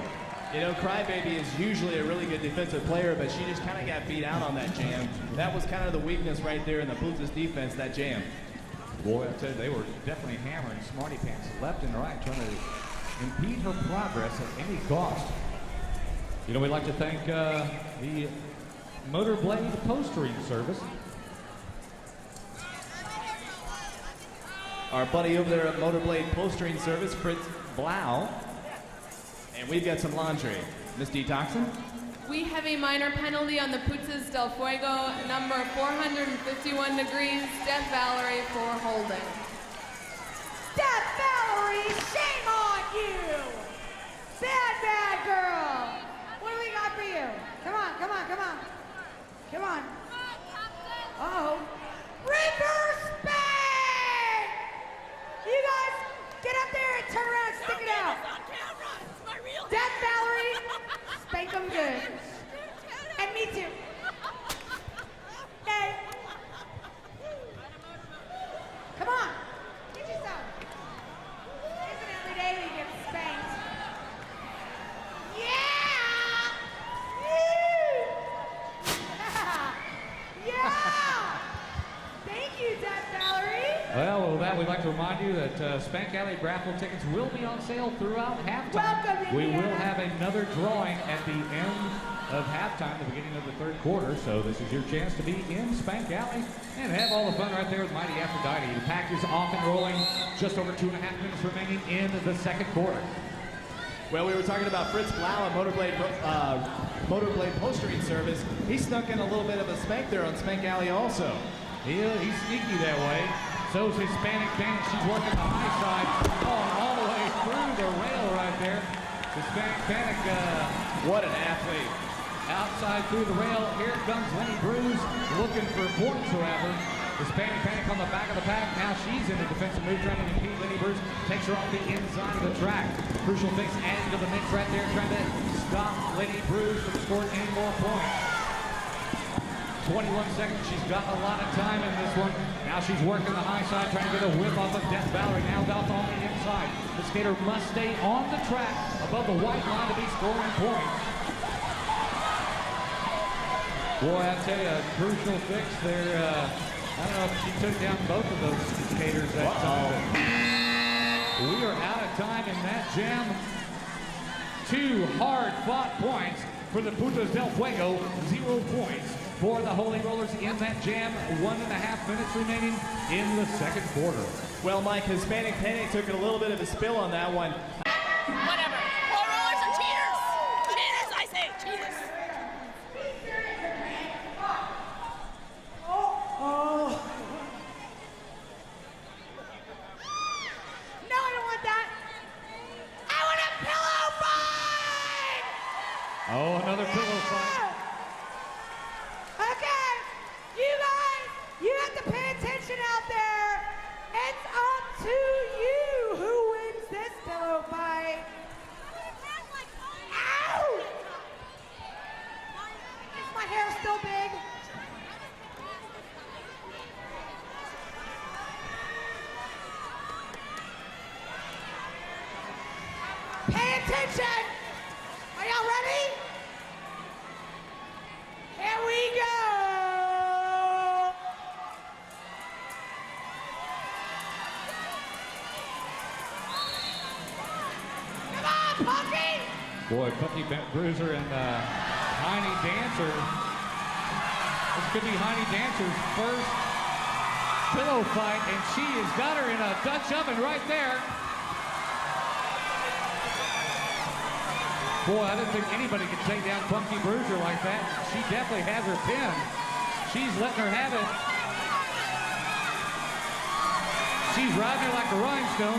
You know, Crybaby is usually a really good defensive player, but she just kind of got beat out on that jam. That was kind of the weakness right there in the Putas defense, that jam. Boy, I tell you, they were definitely hammering Smarty Pants left and right, trying to impede her progress at any cost. You know, we'd like to thank the Motor Blade Postering Service. Our buddy over there at Motorblade Postering Service, Fritz Blau. And we've got some laundry. Miss Detoxin? We have a minor penalty on the Putas del Fuego, number 451 degrees, Death Valerie for holding. Death Valerie, shame on you! Bad girl! What do we got for you? Come on. Uh-oh. Reverse spank! You guys, get up there and turn around and stick it out. Death Valerie, spank them good. And me too. Okay. Come on, get yourself. Isn't every day we get spanked? Yeah! Well, with that, we'd like to remind you that Spank Alley raffle tickets will be on sale throughout halftime. Welcome, we Indiana. will have another drawing at the end of halftime, the beginning of the third quarter. So this is your chance to be in Spank Alley and have all the fun right there with Mighty Aphrodite. The pack is off and rolling. Just over 2.5 minutes remaining in the second quarter. Well, we were talking about Fritz Blau and Motorblade postering service. He snuck in a little bit of a spank there on Spank Alley also. He's sneaky that way. So's Hispanic Panic. She's working the high side, all the way through the rail right there. Hispanic Panic, What an athlete. outside through the rail. Here comes Lenny Bruce looking for points, however. Hispanic Panic on the back of the pack. Now she's in a defensive move trying to impede Lenny Bruce. Takes her off the inside of the track. Crucial Fix adding to the mix right there, trying to stop Lenny Bruce from scoring any more points. 21 seconds. She's got a lot of time in this one. Now she's working the high side, trying to get a whip off of Death Valerie. Now Belt on the inside. The skater must stay on the track above the white line to be scoring points. Boy, I tell you, a crucial fix there. I don't know if she took down both of those skaters that time. We are out of time in that jam. 2 hard-fought points for the Putas del Fuego. 0 points for the Holy Rollers in that jam. 1.5 minutes remaining in the second quarter. Well, Mike, Hispanic Panic took a little bit of a spill on that one. Whatever. All rollers are cheaters. Cheaters, I say. Cheaters. No, I don't want that. I want a pillow fight! Oh, another pillow fight. Okay, you guys, you have to pay attention out there. It's up to you who wins this pillow fight. Ow! Is my hair still big? Pay attention! Are y'all ready? Here we go! Come on, Punky! Boy, Punky Bruiser and Heine Dancer. This could be Heine Dancer's first pillow fight, and she has got her in a Dutch oven right there. Boy, I didn't think anybody could take down Punky Bruiser like that. She definitely has her pinned. She's letting her have it. She's riding her like a rhinestone.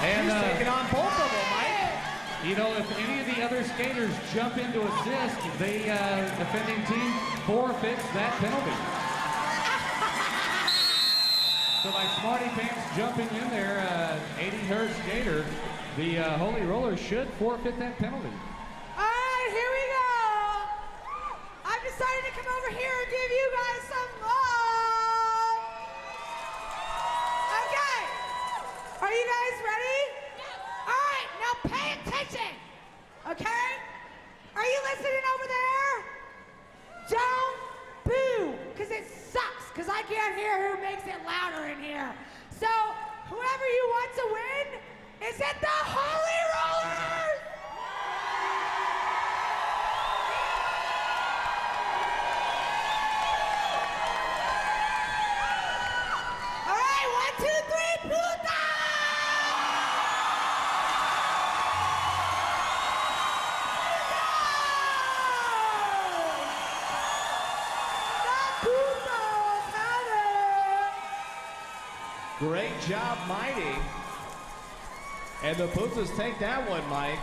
And She's taking on both of them, Mike. you know, if any of the other skaters jump in to assist, the defending team forfeits that penalty. So by Smarty Pants jumping in there, aiding her skater, the Holy Rollers should forfeit that penalty. All right, here we go. I've decided to come over here and give you guys some love. Okay. Are you guys ready? All right, now pay attention. Okay? Are you listening over there? Don't boo, because it sucks, because I can't hear who makes it louder in here. So, whoever you want to win, is it the Holy Rollers? All right, 1, 2, 3, puta! The putas have it! Great job, Mighty. And the Putas take that one, Mike.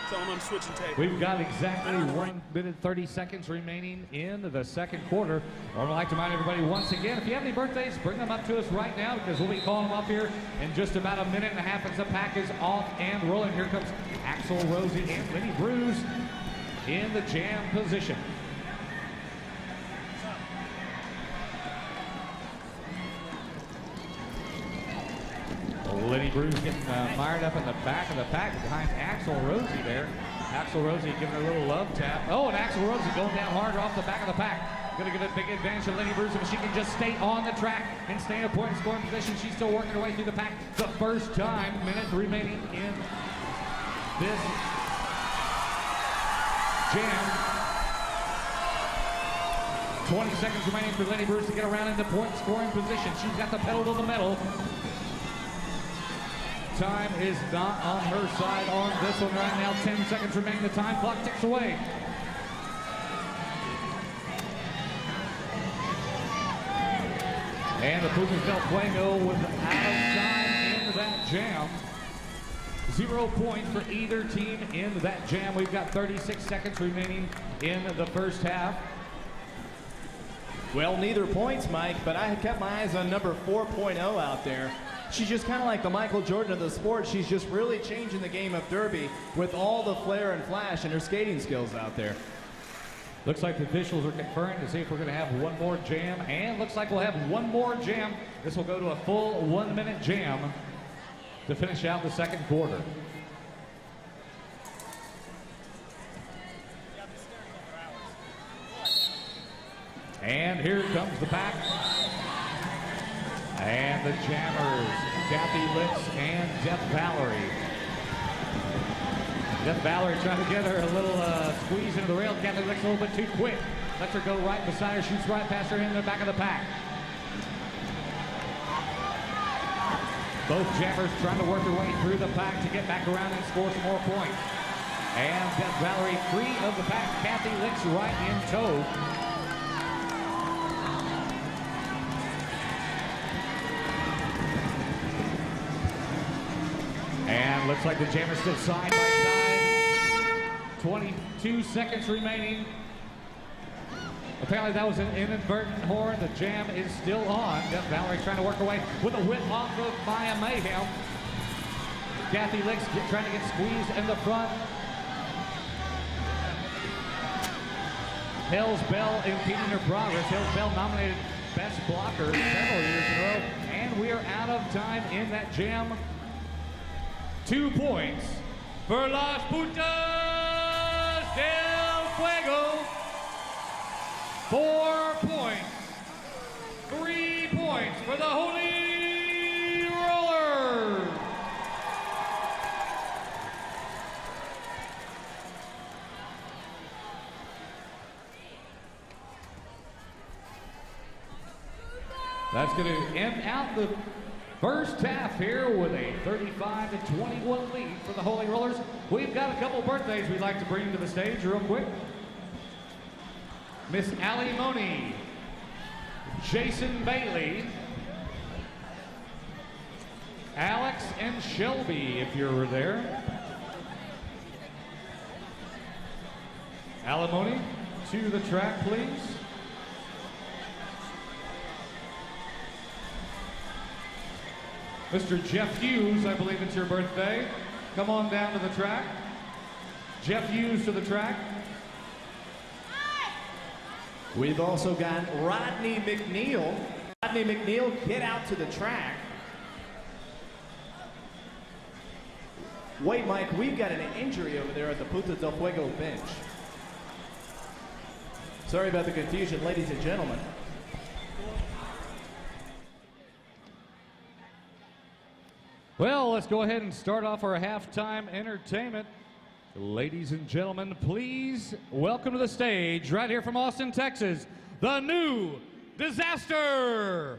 Tell them I'm switching tape. We've got exactly 1 minute 30 seconds remaining in the second quarter. I'd like to remind everybody once again, if you have any birthdays, bring them up to us right now because we'll be calling them up here in just about a minute and a half as the pack is off and rolling. Here comes Axel, Rosie, and Lenny Bruce in the jam position. Lenny Bruce getting fired up in the back of the pack behind Axel Rosie there. Axel Rosie giving her a little love tap. Oh, and Axel Rosie going down hard off the back of the pack. Going to get a big advantage of Lady Bruce if she can just stay on the track and stay in a point scoring position. She's still working her way through the pack. The first time, minute remaining in this jam. 20 seconds remaining for Lady Bruce to get around into point scoring position. She's got the pedal to the metal. Time is not on her side on this one right now. 10 seconds remaining. The time clock ticks away. And the Putas del Fuego was out of time in that jam. 0 points for either team in that jam. We've got 36 seconds remaining in the first half. Well, neither points, Mike, but I had kept my eyes on number 4.0 out there. She's just kind of like the Michael Jordan of the sport. She's just really changing the game of derby with all the flair and flash and her skating skills out there. Looks like the officials are conferring to see if we're going to have one more jam, and looks like we'll have one more jam. This will go to a full 1 minute jam to finish out the second quarter. And here comes the pack. And the jammers, Kathy Litz and Jeff Valerie. Jeff Valerie trying to get her a little squeeze into the rail. Kathy Litz a little bit too quick. Lets her go right beside her, shoots right past her in the back of the pack. Both jammers trying to work their way through the pack to get back around and score some more points. And Jeff Valerie free of the pack. Kathy Litz right in tow. And looks like the jammers still side by side. 22 seconds remaining. Apparently that was an inadvertent horn. The jam is still on. Jeff Valerie trying to work her way with a whip off of Maya Mayhem. Kathy Litz trying to get squeezed in the front. Hell's Bell impeding her progress. Hell's Bell nominated Best Blocker several years in a row. And we are out of time in that jam. 2 points for Las Putas del Fuego. 4 points. 3 points for the Holy Rollers. That's going to end out the first half here with a 35-21 lead for the Holy Rollers. We've got a couple birthdays we'd like to bring to the stage real quick. Miss Allie Money, Jason Bailey, Alex and Shelby, if you're there. Alimony, to the track, please. Mr. Jeff Hughes, I believe it's your birthday. Come on down to the track. Jeff Hughes to the track. We've also got Rodney McNeil. Rodney McNeil, get out to the track. Wait, Mike, we've got an injury over there at the Putas del Fuego bench. Sorry about the confusion, ladies and gentlemen. Well, let's go ahead and start off our halftime entertainment. Ladies and gentlemen, please welcome to the stage, right here from Austin, Texas, the new Disaster.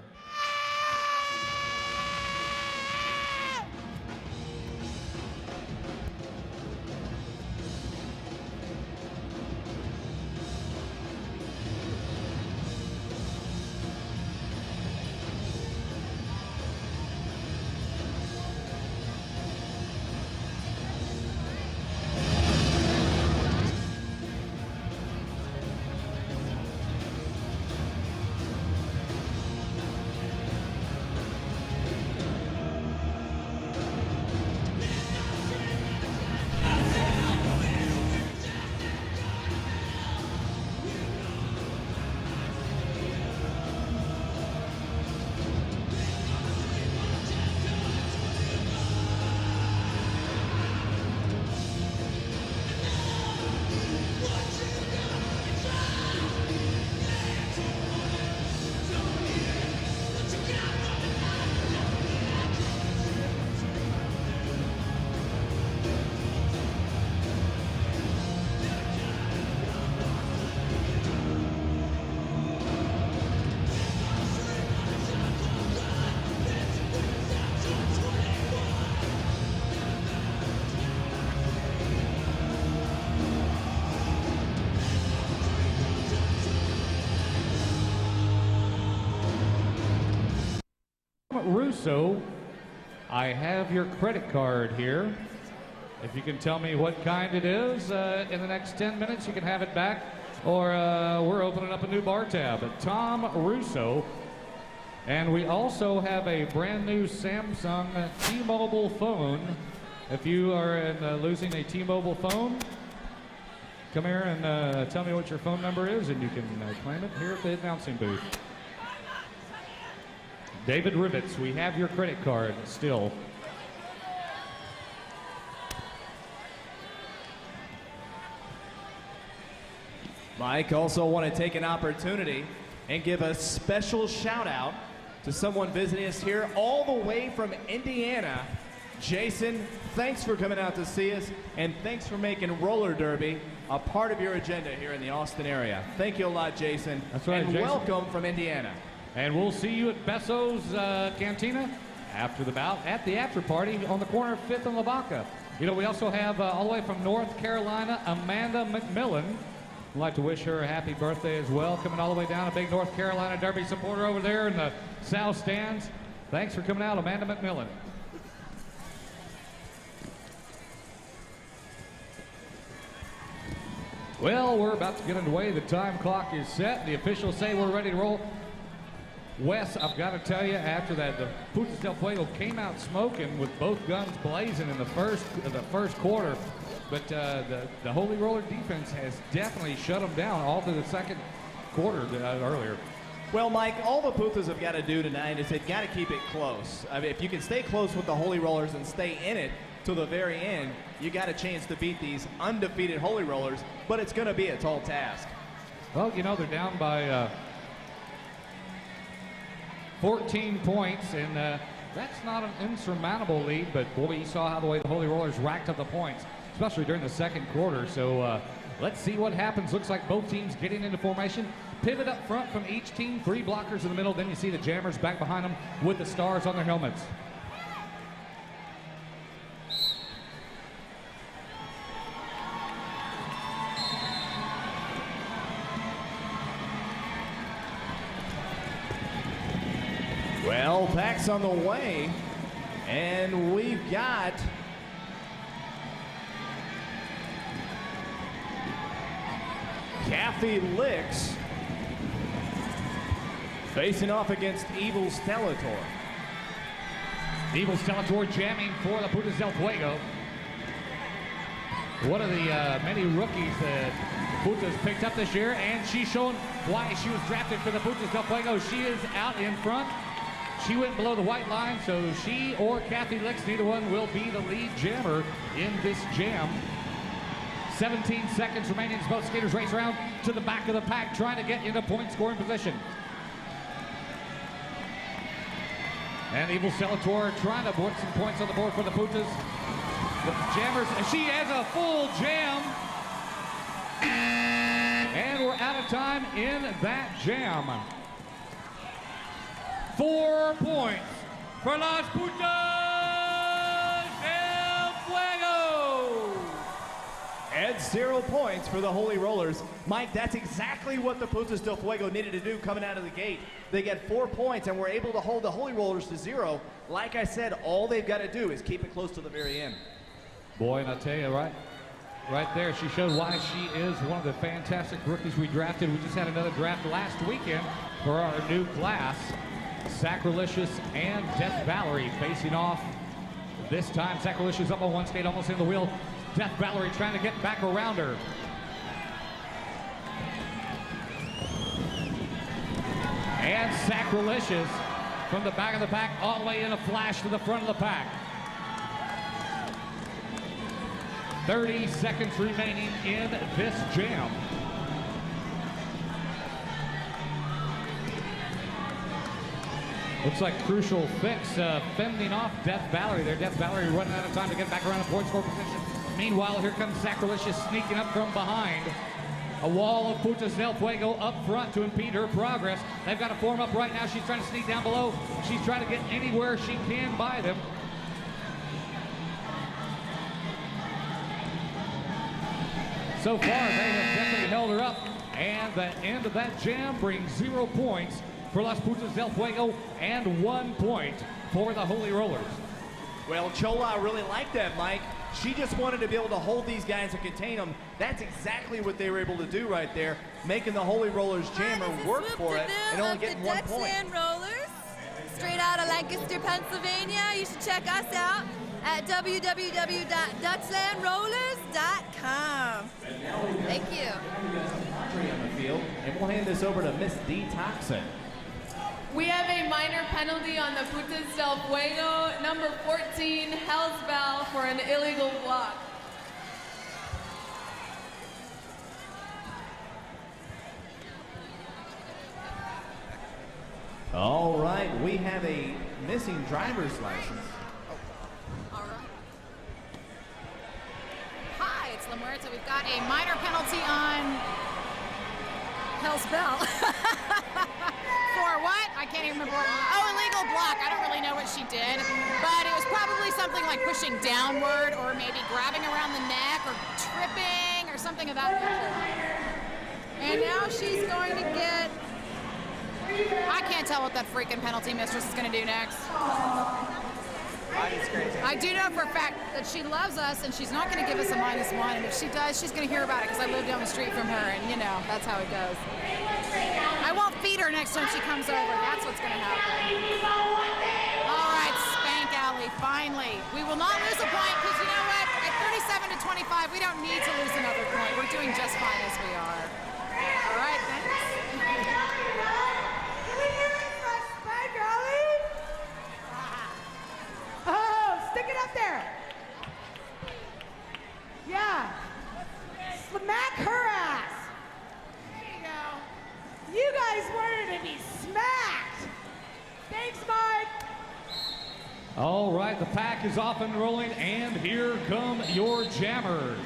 Russo, I have your credit card here. If you can tell me what kind it is, in the next 10 minutes you can have it back, or we're opening up a new bar tab. Tom Russo. And we also have a brand new Samsung T-Mobile phone. If you are losing a T-Mobile phone, come here and tell me what your phone number is, and you can claim it here at the announcing booth. David Rivets, we have your credit card still. Mike, also want to take an opportunity and give a special shout out to someone visiting us here all the way from Indiana. Jason, thanks for coming out to see us, and thanks for making roller derby a part of your agenda here in the Austin area. Thank you a lot, Jason. That's right, and Jason. Welcome from Indiana. And we'll see you at Besso's Cantina after the bout at the after party on the corner of 5th and Lavaca. You know, we also have all the way from North Carolina, Amanda McMillan. I'd like to wish her a happy birthday as well. Coming all the way down, a big North Carolina Derby supporter over there in the South Stands. Thanks for coming out, Amanda McMillan. Well, we're about to get underway. The time clock is set. The officials say we're ready to roll. Wes, I've got to tell you, after that, the Putas del Fuego came out smoking with both guns blazing in the first quarter. But the Holy Roller defense has definitely shut them down all through the second quarter earlier. Well, Mike, all the Putas have got to do tonight is they've got to keep it close. I mean, if you can stay close with the Holy Rollers and stay in it to the very end, you got a chance to beat these undefeated Holy Rollers, but it's going to be a tall task. Well, you know, they're down by 14 points, and that's not an insurmountable lead, but boy, you saw how the way the Holy Rollers racked up the points, especially during the second quarter. So let's see what happens. Looks like both teams getting into formation. Pivot up front from each team, 3 blockers in the middle. Then you see the Jammers back behind them with the stars on their helmets. Well, Pack's on the way, and we've got Kathy Licks facing off against Evil Stellator. Evil Stellator jamming for the Putas del Fuego. One of the many rookies that Putas picked up this year, and she's shown why she was drafted for the Putas del Fuego. She is out in front. She went below the white line, so she or Kathy Licks, neither one will be the lead jammer in this jam. 17 seconds remaining as both skaters race around to the back of the pack, trying to get into point scoring position. And Evil Stellator trying to put some points on the board for the Putas. The jammers, she has a full jam. And we're out of time in that jam. 4 points for Las Putas del Fuego. And 0 points for the Holy Rollers. Mike, that's exactly what the Putas del Fuego needed to do coming out of the gate. They get 4 points and were able to hold the Holy Rollers to 0. Like I said, all they've got to do is keep it close to the very end. Boy, and I tell you, right there, she showed why she is one of the fantastic rookies we drafted. We just had another draft last weekend for our new class. Sacrilicious and Death Valerie facing off. This time, Sacrilicious up on one skate, almost in the wheel. Death Valerie trying to get back around her. And Sacrilicious from the back of the pack all the way in a flash to the front of the pack. 30 seconds remaining in this jam. Looks like Crucial Fix fending off Death Valerie there. Death Valerie running out of time to get back around in point score position. Meanwhile, here comes Sacrilicious sneaking up from behind. A wall of Putas del Fuego up front to impede her progress. They've got to form up right now. She's trying to sneak down below. She's trying to get anywhere she can by them. So far, they have definitely held her up. And the end of that jam brings 0 points for Las Putas del Fuego and 1 point for the Holy Rollers. Well, Chola really liked that, Mike. She just wanted to be able to hold these guys and contain them. That's exactly what they were able to do right there, making the Holy Rollers jammer work for it and only getting 1 point. Dutchland Rollers, straight out of Lancaster, Pennsylvania. You should check us out at www.dutchlandrollers.com. Thank you. On the field, and we'll hand this over to Miss D. Toxin. We have a minor penalty on the Putas del Fuego, number 14, Hell's Bell, for an illegal block. All right, we have a missing driver's license. All right. Hi, it's La Muerta. We've got a minor penalty on Hell's Bell. For what? I can't even remember. Oh, illegal block. I don't really know what she did, but it was probably something like pushing downward or maybe grabbing around the neck or tripping or something of that nature. And now she's going to get... I can't tell what that freaking penalty mistress is going to do next. I do know for a fact that she loves us and she's not going to give us a -1. And if she does, she's going to hear about it because I live down the street from her and, you know, that's how it goes. I won't feed her next time she comes over. That's what's going to happen. All right, Spank Alley, finally. We will not lose a point because, you know what? At 37 to 25, we don't need to lose another point. We're doing just fine as we are. All right, thanks. Spank Alley? Oh, stick it up there. Yeah. Smack her ass. There you go. You guys wanted to be smacked. Thanks, Mike. All right, the pack is off and rolling, and here come your jammers.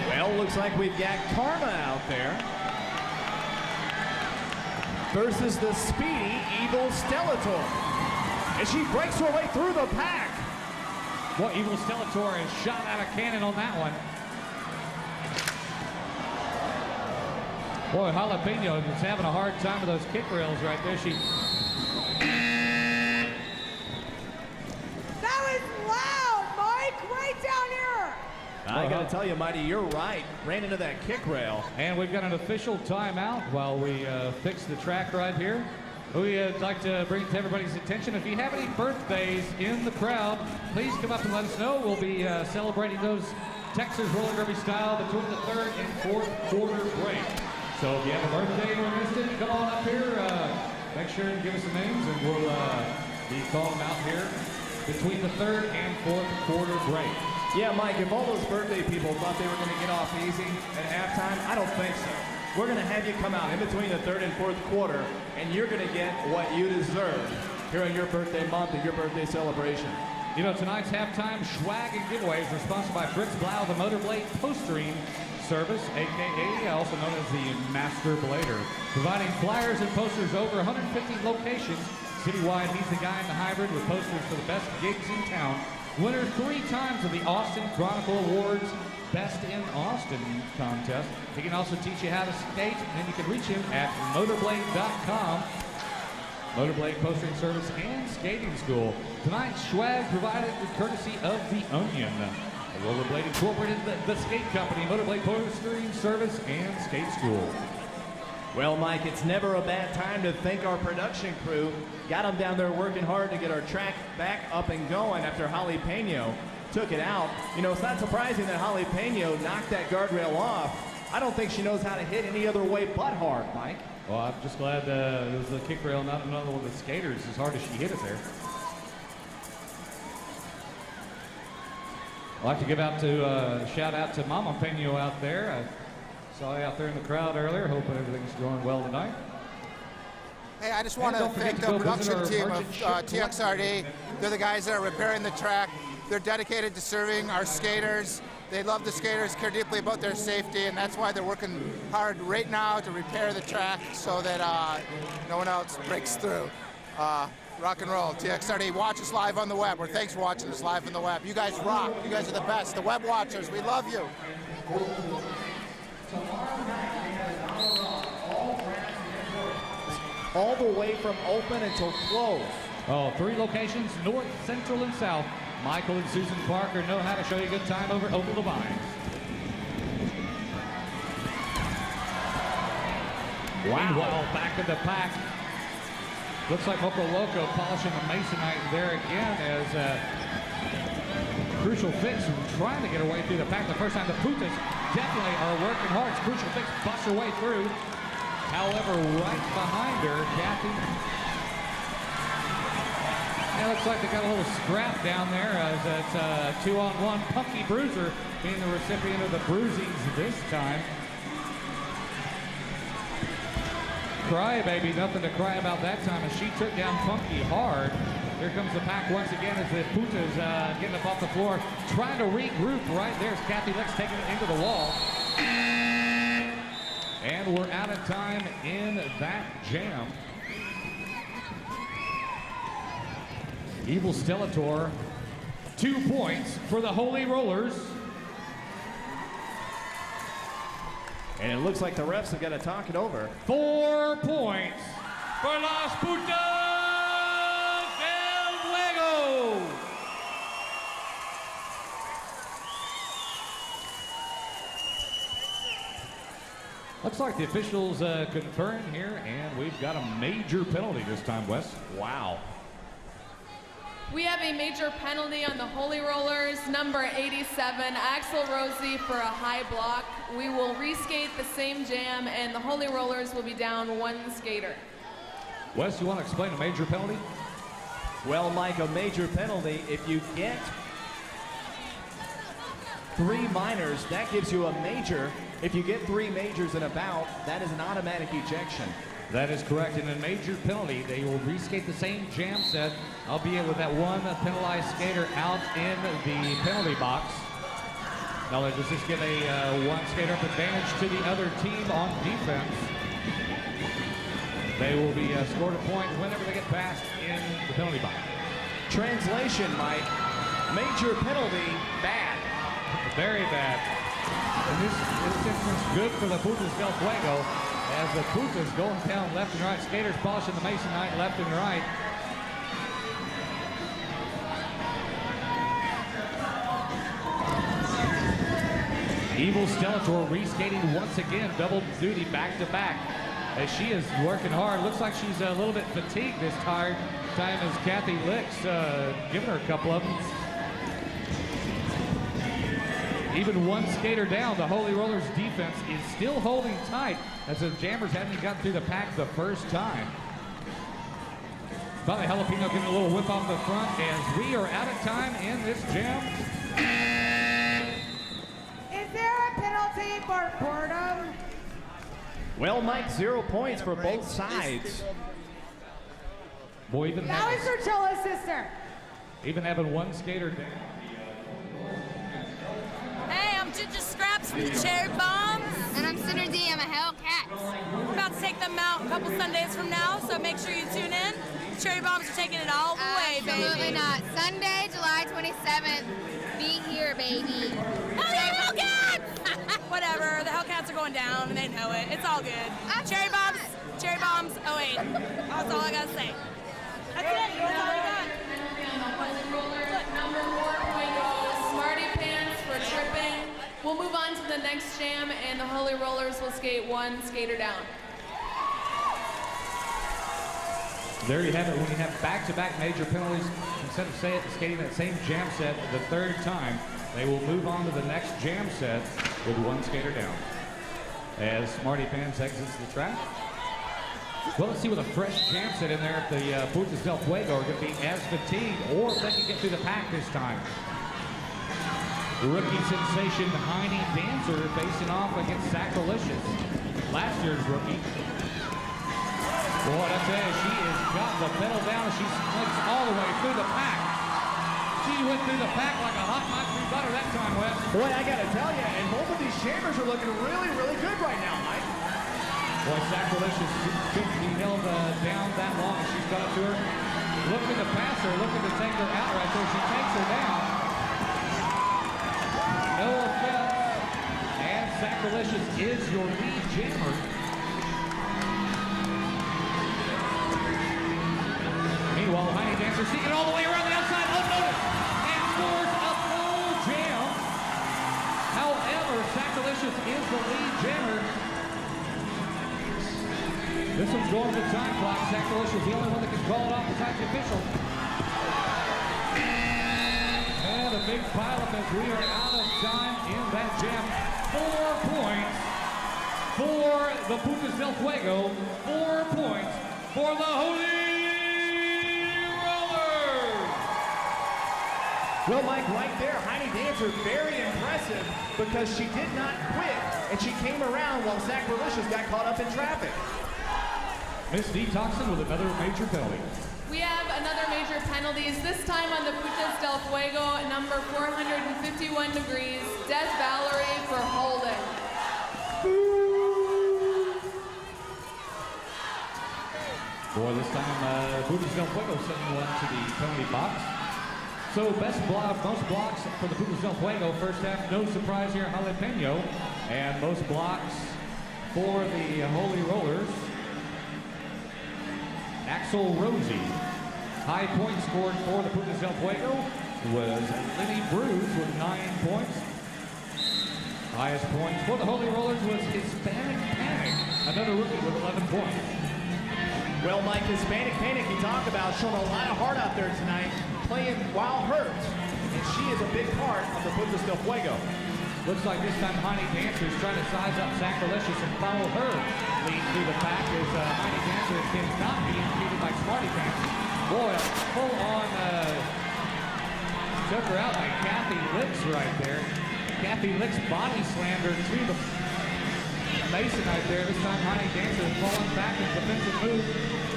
Well, looks like we've got Karma out there versus the speedy Evil Stellator. And she breaks her way through the pack. Well, Evil Stellator is shot out of cannon on that one. Boy, Jalapeno is having a hard time with those kick rails right there. That was loud, Mike. Right down here. I got to tell you, Mighty, you're right. Ran into that kick rail. And we've got an official timeout while we fix the track right here. We'd like to bring to everybody's attention, if you have any birthdays in the crowd, please come up and let us know. We'll be celebrating those Texas roller derby style between the 3rd and 4th quarter break. So if you have a birthday or missed it, come on up here. Make sure and give us some names, and we'll be calling them out here between the 3rd and 4th quarter break. Yeah, Mike, if all those birthday people thought they were going to get off easy at halftime, I don't think so. We're going to have you come out in between the 3rd and 4th quarter, and you're going to get what you deserve here on your birthday month and your birthday celebration. You know, tonight's halftime swag and giveaways are sponsored by Fritz Blau, the Motorblade Postering Service, a.k.a. also known as the Master Blader. Providing flyers and posters over 150 locations citywide. He's the guy in the hybrid with posters for the best gigs in town. Winner 3 times of the Austin Chronicle Awards Best in Austin contest. He can also teach you how to skate, and you can reach him at motorblade.com. Motorblade Postering Service and Skating School. Tonight's swag provided with courtesy of The Onion. Rollerblade Incorporated, the skate company, Motorblade Postering Service and Skate School. Well, Mike, it's never a bad time to thank our production crew. Got them down there working hard to get our track back up and going after Jalapeno took it out. You know, it's not surprising that Jalapeno knocked that guardrail off. I don't think she knows how to hit any other way but hard, Mike. Well, I'm just glad it was the kick rail, not another one of the skaters, as hard as she hit it there. I'd like to give out to shout out to Mama Peno out there. I saw you out there in the crowd earlier. Hoping everything's going well tonight. Hey, I just want to thank the production team of TXRD. They're the guys that are repairing the track. They're dedicated to serving our skaters. They love the skaters, care deeply about their safety, and that's why they're working hard right now to repair the track so that no one else breaks through. Rock and roll. TXRD, watch us live on the web, or thanks for watching us live on the web. You guys rock. You guys are the best. The web watchers, we love you. all the way from open until close. Oh, 3 locations, north, central, and south. Michael and Susan Parker know how to show you a good time over the vines. Wow. Meanwhile, back in the pack, looks like Moco Loco polishing the Masonite there again as Crucial Fix trying to get her way through the pack. The first time the Putas definitely are working hard. Crucial Fix busts her way through. However, right behind her, Kathy. It looks like they got a little scrap down there as it's 2-on-1. Punky Bruiser being the recipient of the bruisings this time. Crybaby, nothing to cry about that time as she took down Punky hard. Here comes the pack once again as the Putas getting up off the floor, trying to regroup right there as Kathy Licks taking it into the wall. And we're out of time in that jam. Evil Stellator, 2 points for the Holy Rollers. And it looks like the refs have got to talk it over. 4 points for Las Putas del Fuego. Looks like the officials confirm here, and we've got a major penalty this time, Wes. Wow. We have a major penalty on the Holy Rollers, number 87, Axel Rosie for a high block. We will reskate the same jam, and the Holy Rollers will be down 1 skater. Wes, you want to explain a major penalty? Well, Mike, a major penalty, if you get 3 minors, that gives you a major. If you get 3 majors in a bout, that is an automatic ejection. That is correct. In a major penalty, they will reskate the same jam set, albeit with that 1 penalized skater out in the penalty box. Now does this give a 1 skater up advantage to the other team on defense? They will be scored a point whenever they get past in the penalty box. Translation, Mike, major penalty, bad. Very bad. In this instance, good for the Putas del Fuego. As the Putas going down left and right, skaters polishing the Masonite left and right. Evil Stellator reskating once again, double duty back to back. As she is working hard, looks like she's a little bit fatigued this time as Kathy Licks giving her a couple of them. Even 1 skater down, the Holy Rollers defense is still holding tight as the Jammers hadn't even gotten through the pack the first time. Finally, Jalapeno getting a little whip off the front as we are out of time in this jam. Is there a penalty for boredom? Well, Mike, 0 points for both sides. Boy, even Now it's her Chola sister. having 1 skater down. Hey, I'm Ginger Scraps from the Cherry Bombs. And I'm Center D, I'm a Hellcat. We're about to take them out a couple Sundays from now, so make sure you tune in. The Cherry Bombs are taking it all the way, baby. Absolutely not. Sunday, July 27th. Be here, baby. Hell yeah, Hellcats! Whatever, the Hellcats are going down and they know it. It's all good. Cherry Bombs, 08. That's all I gotta say. That's it. That's all I got. Number 4 point goes Smarty Pants for tripping. We'll move on to the next jam, and the Holy Rollers will skate 1 skater down. There you have it. When you have back-to-back major penalties, instead of skating that same jam set the 3rd time, they will move on to the next jam set with 1 skater down. As Smarty Pants exits the track. Well, let's see with a fresh jam set in there if the Putas del Fuego are going to be as fatigued or if they can get through the pack this time. Rookie sensation Heine Dancer facing off against Sacrilicious, last year's rookie. Boy, I tell you, she has got the pedal down. She slinks all the way through the pack. She went through the pack like a hot knife through butter that time, Wes. Boy, I gotta tell you, and both of these jammers are looking really, really good right now, Mike. Boy, Sacrilicious couldn't be held down that long. She's got up to her, looking to pass her, looking to take her out right there. She takes her down. No offense. And Sacrilicious is your lead jammer. dancer sneaking all the way around the outside, unnoticed, and scores a full jam. However, Sacrilicious is the lead jammer. This one's going to the time clock. Sacrilicious is the only one that can call it off besides the official. And a big pileup as we are out of time in that jam. 4 points for the Putas del Fuego. 4 points for the Holy Rollers. Well, Mike, right there, Heidi Dancer, very impressive because she did not quit and she came around while Sacrilicious got caught up in traffic. Miss Detoxin with another major penalty. We have another major penalties, this time on the Putas del Fuego, number 451 degrees, Des Valerie for holding. Boy, this time Putas del Fuego sending one to the penalty box. So best block, most blocks for the Putas del Fuego first half, no surprise here, Jalapeno. And most blocks for the Holy Rollers, Axel Rosie. High points scored for the Putas del Fuego was Lenny Bruce with 9 points. Highest points for the Holy Rollers was Hispanic Panic, another rookie with 11 points. Well, Mike, Hispanic Panic, you talk about, showing a lot of heart out there tonight, playing while hurt, and she is a big part of the Putas del Fuego. Looks like this time Heidi Dancer is trying to size up Sacrilicious and follow her lead through the pack as Heidi Dancer cannot be impeded by Smarty Pants. Boy, full on took her out like Kathy Licks right there. Kathy Licks body slammed her to the Mason right there. This time Heidi Dancer is falling back in defensive move,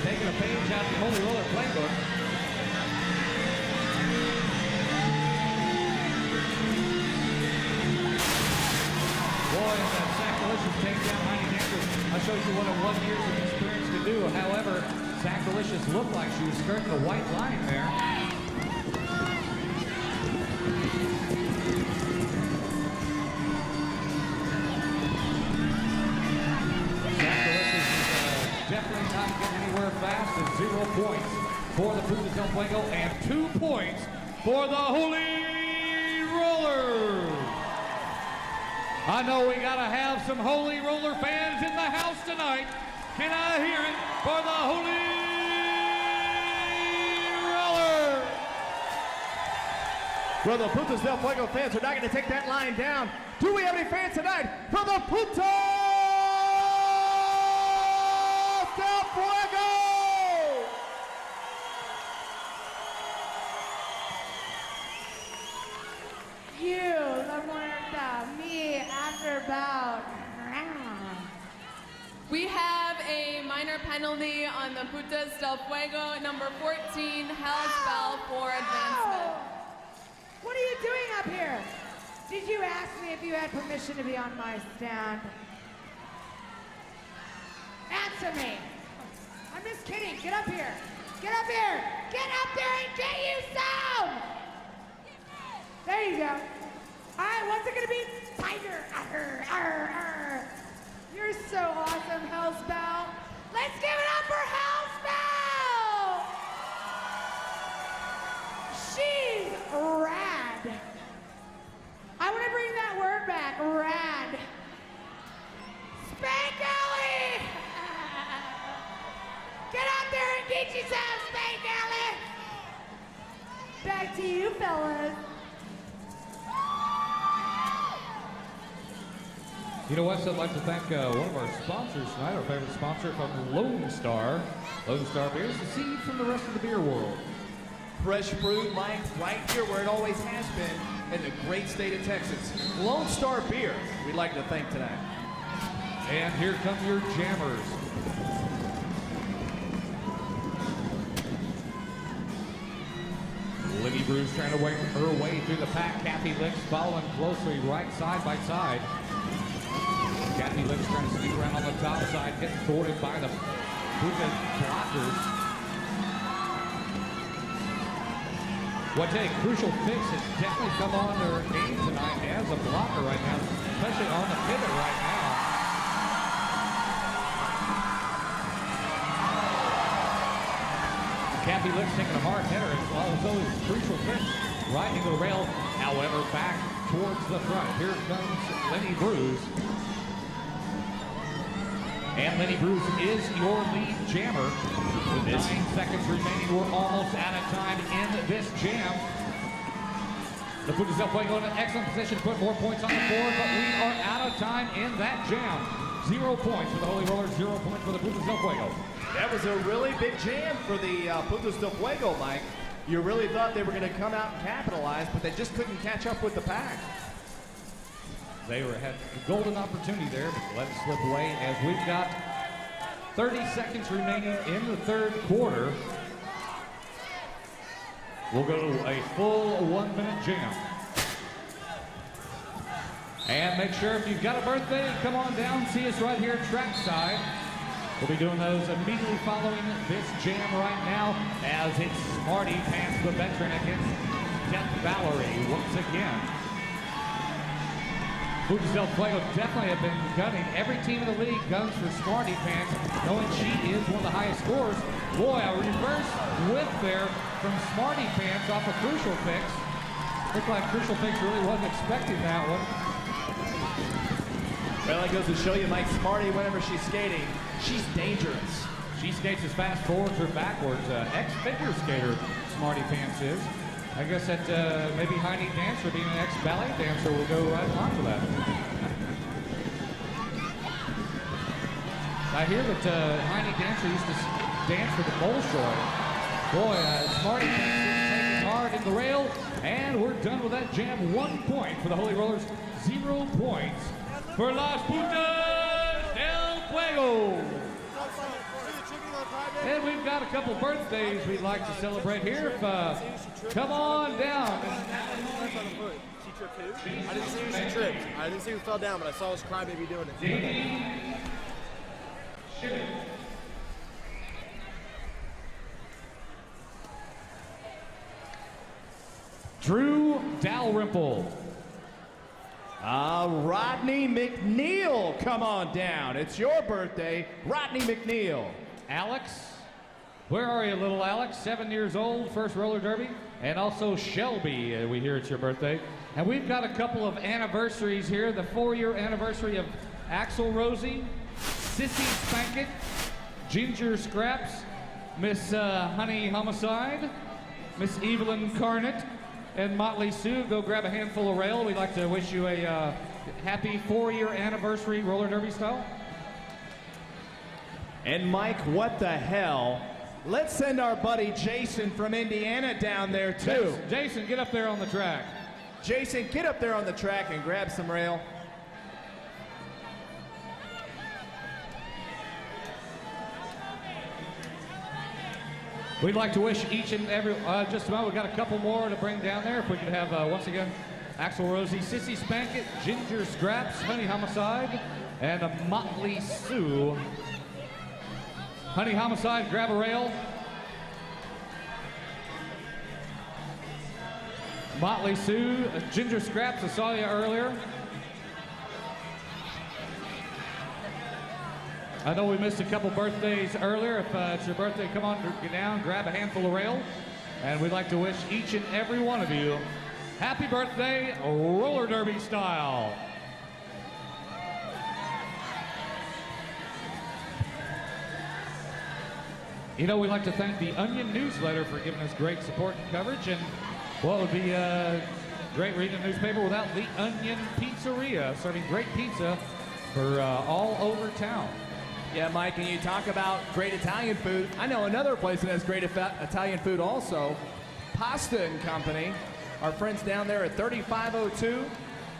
taking a page out of the Holy Roller playbook. Boy, that Sacrilicious takes down Heidi Dancer. That shows you what a 1 year of experience can do. However, Sacrilicious looked like she was skirting the white line there. Sacrilicious is definitely not getting anywhere fast. It's 0 points for the Putas del Fuego and 2 points for the Holy Rollers. I know we gotta have some Holy Roller fans in the house tonight. Can I hear it for the Holy Roller? Well, the Putas del Fuego fans are not going to take that line down. Do we have any fans tonight for the Putas del Fuego? You, La Muerta, me, after bout. We have a minor penalty on the Putas del Fuego, number 14, Hell's Bell for advancement. What are you doing up here? Did you ask me if you had permission to be on my stand? Answer me. I'm just kidding. Get up here. Get up here. Get up there and get you some. There you go. All right, what's it gonna be? Tiger. Arr, arr, arr. You're so awesome, Hell's Bell. Let's give it up for Hell's Bell. She's rad. I want to bring that word back, rad. Spank Alley! Get out there and get yourself, Spank Alley! Back to you, fellas. You know what? I'd like to thank one of our sponsors tonight, our favorite sponsor from Lone Star. Lone Star Beer is the seed from the rest of the beer world. Fresh brewed, Mike, right here where it always has been in the great state of Texas. Lone Star Beer, we'd like to thank tonight. And here come your jammers. Libby Bruce trying to work her way through the pack. Kathy Licks following closely right side by side. Kathy Licks trying to sneak around on the top side, getting thwarted by the Putas blockers. What a crucial fix has definitely come on their game tonight as a blocker right now, especially on the pivot right now. Kathy Lips taking a hard hitter as well as those crucial hits right into the rail. However, back towards the front. Here comes Lenny Bruce. And Lenny Bruce is your lead jammer. With 9 seconds remaining, we're almost out of time in this jam. The Putas del Fuego in an excellent position to put more points on the board, but we are out of time in that jam. 0 points for the Holy Rollers, 0 points for the Putas del Fuego. That was a really big jam for the Putas del Fuego, Mike. You really thought they were going to come out and capitalize, but they just couldn't catch up with the pack. They had a golden opportunity there, but let it slip away as we've got 30 seconds remaining in the third quarter. We'll go to a full 1 minute jam. And make sure if you've got a birthday, come on down, see us right here trackside. We'll be doing those immediately following this jam right now as it's Smarty Pants the veteran against Death Valerie once again. Putas del Fuego definitely have been gunning. Every team in the league guns for Smarty Pants, knowing she is one of the highest scorers. Boy, a reverse whip there from Smarty Pants off of Crucial Picks. Looked like Crucial Picks really wasn't expecting that one. Well, it goes to show you, Mike, Smarty, whenever she's skating, she's dangerous. She skates as fast forwards or backwards. Ex-figure skater, Smarty Pants is. I guess that maybe Heidi Dancer, being an ex-ballet dancer, will go right along to that. I hear that Heidi Dancer used to dance for the Bolshoi. Boy, Smarty Pants is taking hard in the rail, and we're done with that jam. 1 point for the Holy Rollers, 0 points for Las Putas del Fuego. And we've got a couple birthdays we'd like to celebrate here. Come on down. She tripped too? I didn't see who she tripped. I didn't see who fell down, but I saw this crybaby doing it. Drew Dalrymple. Rodney McNeil, come on down. It's your birthday, Rodney McNeil. Alex, where are you, little Alex? 7 years old, first roller derby. And also Shelby, we hear it's your birthday. And we've got a couple of anniversaries here. The 4-year anniversary of Axel Rosie, Sissy Spankett, Ginger Scraps, Miss Honey Homicide, Miss Evelyn Carnett, and Motley Sue. Go grab a handful of rail. We'd like to wish you a happy 4-year anniversary roller derby style. And Mike, what the hell? Let's send our buddy Jason from Indiana down there too. Jason, get up there on the track. Jason, get up there on the track and grab some rail. We'd like to wish each and every, just a moment, we've got a couple more to bring down there. If we could have, once again, Axel Rosie, Sissy Spankett, Ginger Scraps, Honey Homicide, and a Motley Sue. Honey Homicide, grab a rail. Motley Sue, Ginger Scraps, I saw you earlier. I know we missed a couple birthdays earlier. If it's your birthday, come on, get down, grab a handful of rail. And we'd like to wish each and every one of you happy birthday, roller derby style. You know, we'd like to thank the Onion newsletter for giving us great support and coverage. And what would be great reading a newspaper without the Onion Pizzeria, serving great pizza for all over town. Yeah, Mike, and you talk about great Italian food. I know another place that has great Italian food also, Pasta and Company. Our friends down there at 3502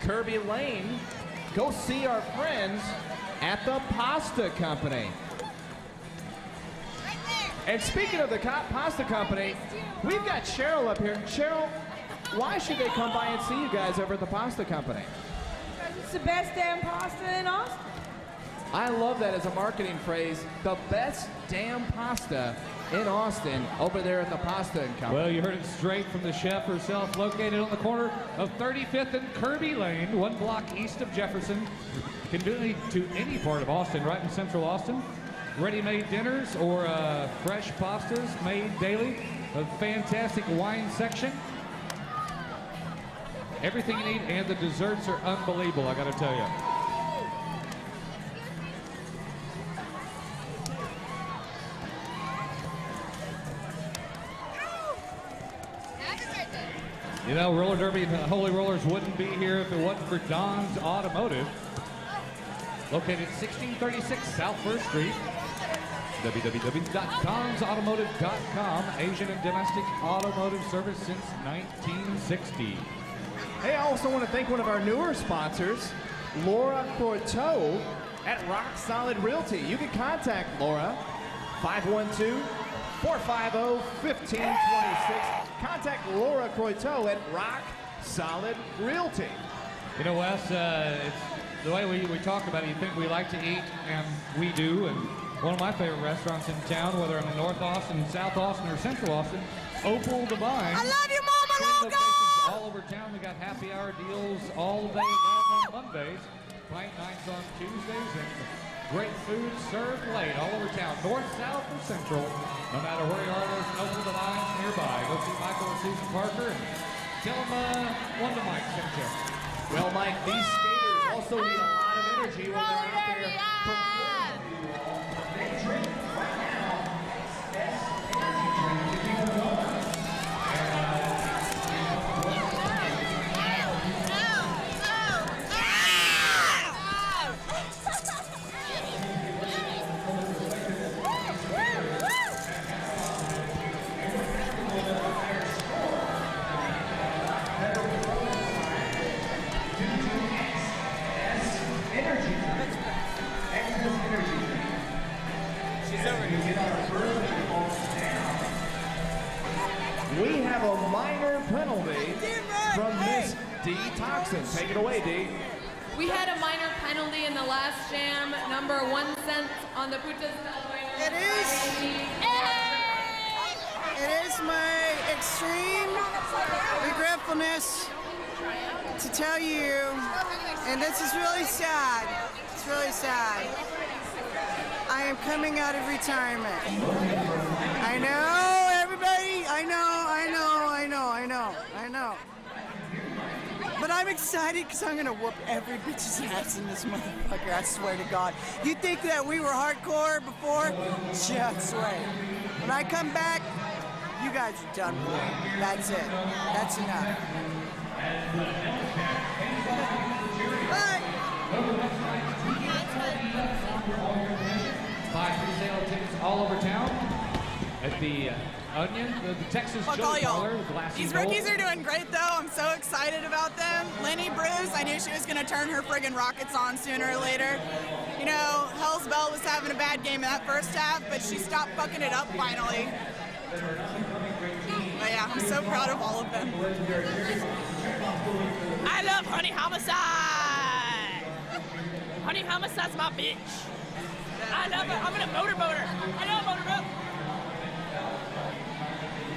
Kirby Lane. Go see our friends at the Pasta Company. And speaking of the Pasta Company, we've got Cheryl up here. Cheryl, why should they come by and see you guys over at the Pasta Company? Because it's the best damn pasta in Austin. I love that as a marketing phrase. The best damn pasta in Austin over there at the Pasta and Company. Well, you heard it straight from the chef herself, located on the corner of 35th and Kirby Lane, 1 block east of Jefferson. Convenient to any part of Austin, right in central Austin. ready-made dinners or fresh pastas made daily. A fantastic wine section. Everything you need, and the desserts are unbelievable, I gotta tell you. You know, roller derby and Holy Rollers wouldn't be here if it wasn't for Don's Automotive. Located 1636 South 1st Street. www.donsautomotive.com. Asian and domestic automotive service since 1960. Hey, I also want to thank one of our newer sponsors, Laura Courteau at Rock Solid Realty. You can contact Laura, 512-450-1526. Contact Laura Courteau at Rock Solid Realty. You know, Wes, it's the way we talk about it, you think we like to eat, and we do. And one of my favorite restaurants in town, whether I'm in North Austin, South Austin, or Central Austin, Opal Divine. I love you, Mama Loco! All over town, we got happy hour deals all day long on Mondays, fight nights on Tuesdays, and great food served late all over town, north, south, or central. No matter where you are, there's an Opal Divine nearby. Go see Michael or Susan Parker and tell them one to Mike sent you. Well, Mike, these skaters also need a lot of energy when they're out there performing. They drink right now. Energy drink if you want. We have a minor penalty from Miss D. Toxin. Take it away, D. We had a minor penalty in the last jam, number 1 cent on the Putas del Fuego. It is my extreme regretfulness to tell you, and this is really sad. It's really sad. I am coming out of retirement. I know, everybody. I know. But I'm excited because I'm going to whoop every bitch's ass in this motherfucker. I swear to God. You think that we were hardcore before? Just wait. When I come back, you guys are done for. That's it. That's enough. Bye. Buy pre-sale tickets all over town at the Onion, the Texas Fuck Chili all y'all. Parlor, Glass These and Gold. rookies are doing great, though. I'm so excited about them. Lenny Bruce, I knew she was going to turn her friggin' rockets on sooner or later. You know, Hell's Bell was having a bad game in that first half, but she stopped fucking it up finally. But yeah, I'm so proud of all of them. I love Honey Homicide. Honey Homicide's my bitch. I love it. I'm a motorboater. I know a motorboat.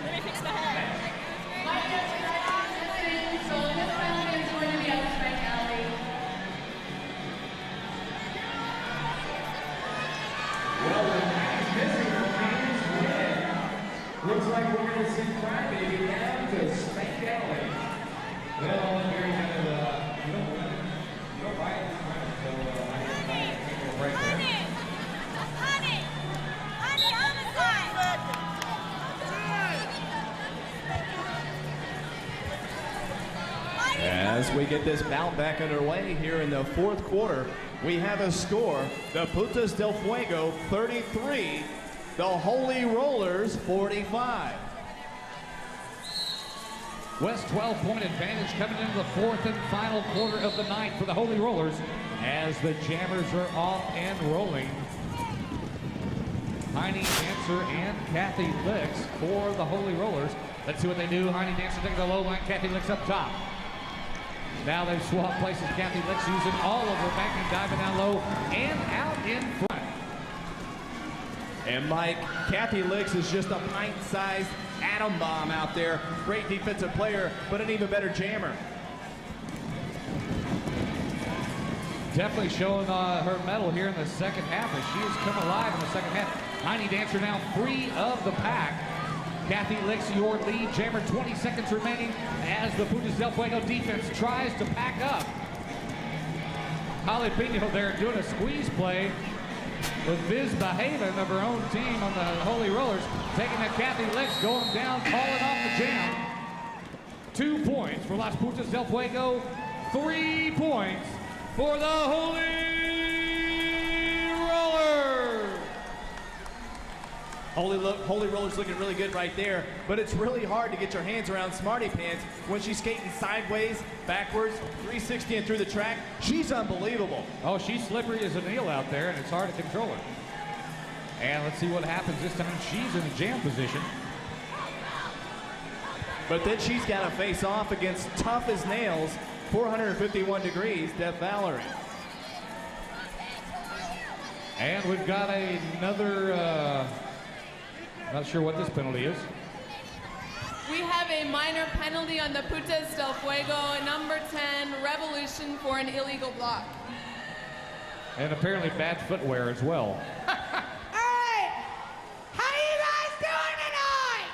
Let me fix my hair. So this round is going to be up Spank Alley. Well, the match missing remains red. Looks like we're going to see Crybaby down to Spank Alley. Well, very kind of, you don't buy it, so I think we'll break there. As we get this bout back underway here in the fourth quarter, we have a score. The Putas del Fuego 33, the Holy Rollers 45. West 12-point advantage coming into the fourth and final quarter of the night for the Holy Rollers as the Jammers are off and rolling. Heine Dancer and Kathy Licks for the Holy Rollers. Let's see what they do. Heine Dancer taking the low line, Kathy Licks up top. Now they've swapped places. Kathy Licks using all of her banking, diving down low and out in front. And Mike, Kathy Licks is just a pint-sized atom bomb out there. Great defensive player, but an even better jammer. definitely showing her mettle here in the second half, as she has come alive in the second half. Tiny Dancer now free of the pack. Kathy Licks, your lead jammer, 20 seconds remaining as the Putas del Fuego defense tries to pack up. Holly Pino there doing a squeeze play with Viz Behaven of her own team on the Holy Rollers, taking at Kathy Licks, going down, calling off the jam. 2 points for Las Putas del Fuego, 3 points for the Holy Rollers. Holy Roller's looking really good right there, but it's really hard to get your hands around Smarty Pants when she's skating sideways, backwards, 360 and through the track. She's unbelievable. Oh, she's slippery as an eel out there, and it's hard to control her. And let's see what happens this time. She's in a jam position. But then she's got to face off against tough as nails, 451 degrees, Deb Valerie. And we've got another, not sure what this penalty is. We have a minor penalty on the Putas del Fuego, number 10, Revolution, for an illegal block. And apparently bad footwear as well. Alright, how you guys doing tonight?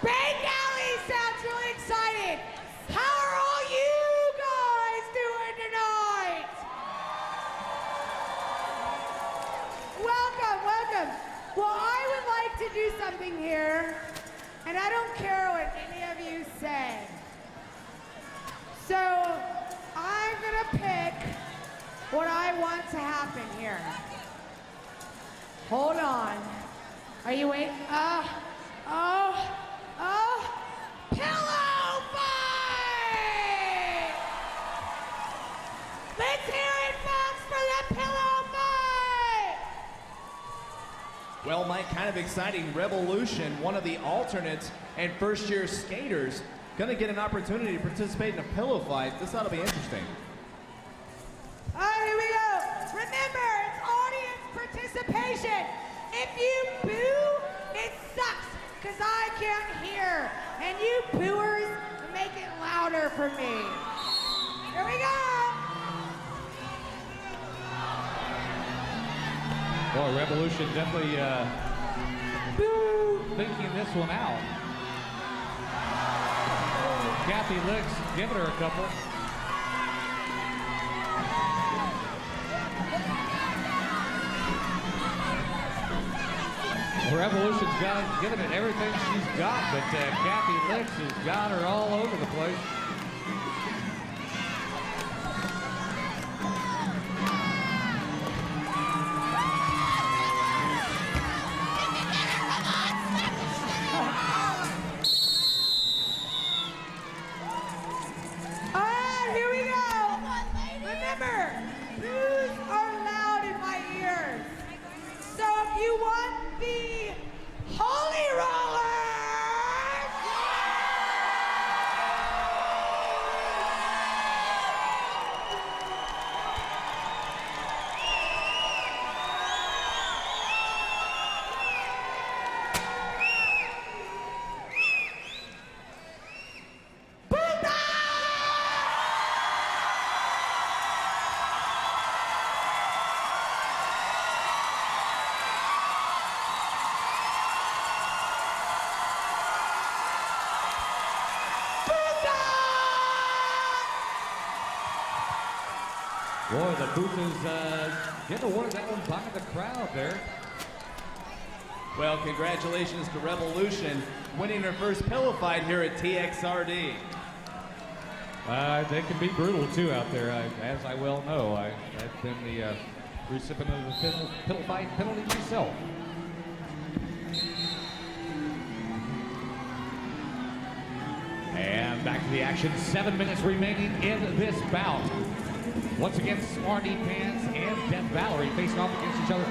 Spank Alley sounds really excited. How are all you guys doing tonight? Welcome, welcome. Well, I would like to do something here, and I don't care what any of you say. So, I'm gonna pick what I want to happen here. Hold on. Are you waiting? Pillow fight! Let's hear it, folks, for the pillow fight! Well, Mike, kind of exciting. Revolution, one of the alternates and first-year skaters, gonna get an opportunity to participate in a pillow fight. This ought to be interesting. All right, here we go. Remember, it's audience participation. If you boo, it sucks, because I can't hear. And you booers, make it louder for me. Here we go. Boy, Revolution definitely thinking this one out. Kathy Licks giving her a couple. Revolution's giving it everything she's got, but Kathy Licks has got her all over the place. Here we go. Remember, boos are loud in my ears. So if you want the Holy Rollers, Boy, the Putas getting awarded that one by the crowd there. Well, congratulations to Revolution, winning her first pillow fight here at TXRD. They can be brutal too out there, as I well know. I've been the recipient of the pillow fight penalty myself. And back to the action. 7 minutes remaining in this bout. Once again, Smarty Pants and Death Valerie facing off against each other.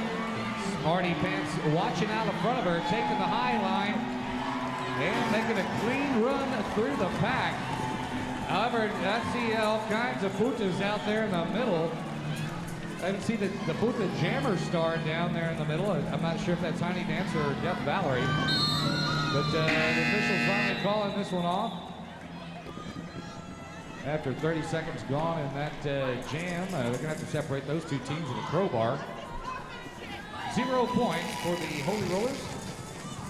Smarty Pants watching out in front of her, taking the high line, and making a clean run through the pack. However, I see all kinds of Putas out there in the middle. I can see the Puta Jammer star down there in the middle. I'm not sure if that's Tiny Dancer or Death Valerie. But the officials finally calling this one off. After 30 seconds gone in that jam, they're going to have to separate those two teams with a crowbar. 0 points for the Holy Rollers.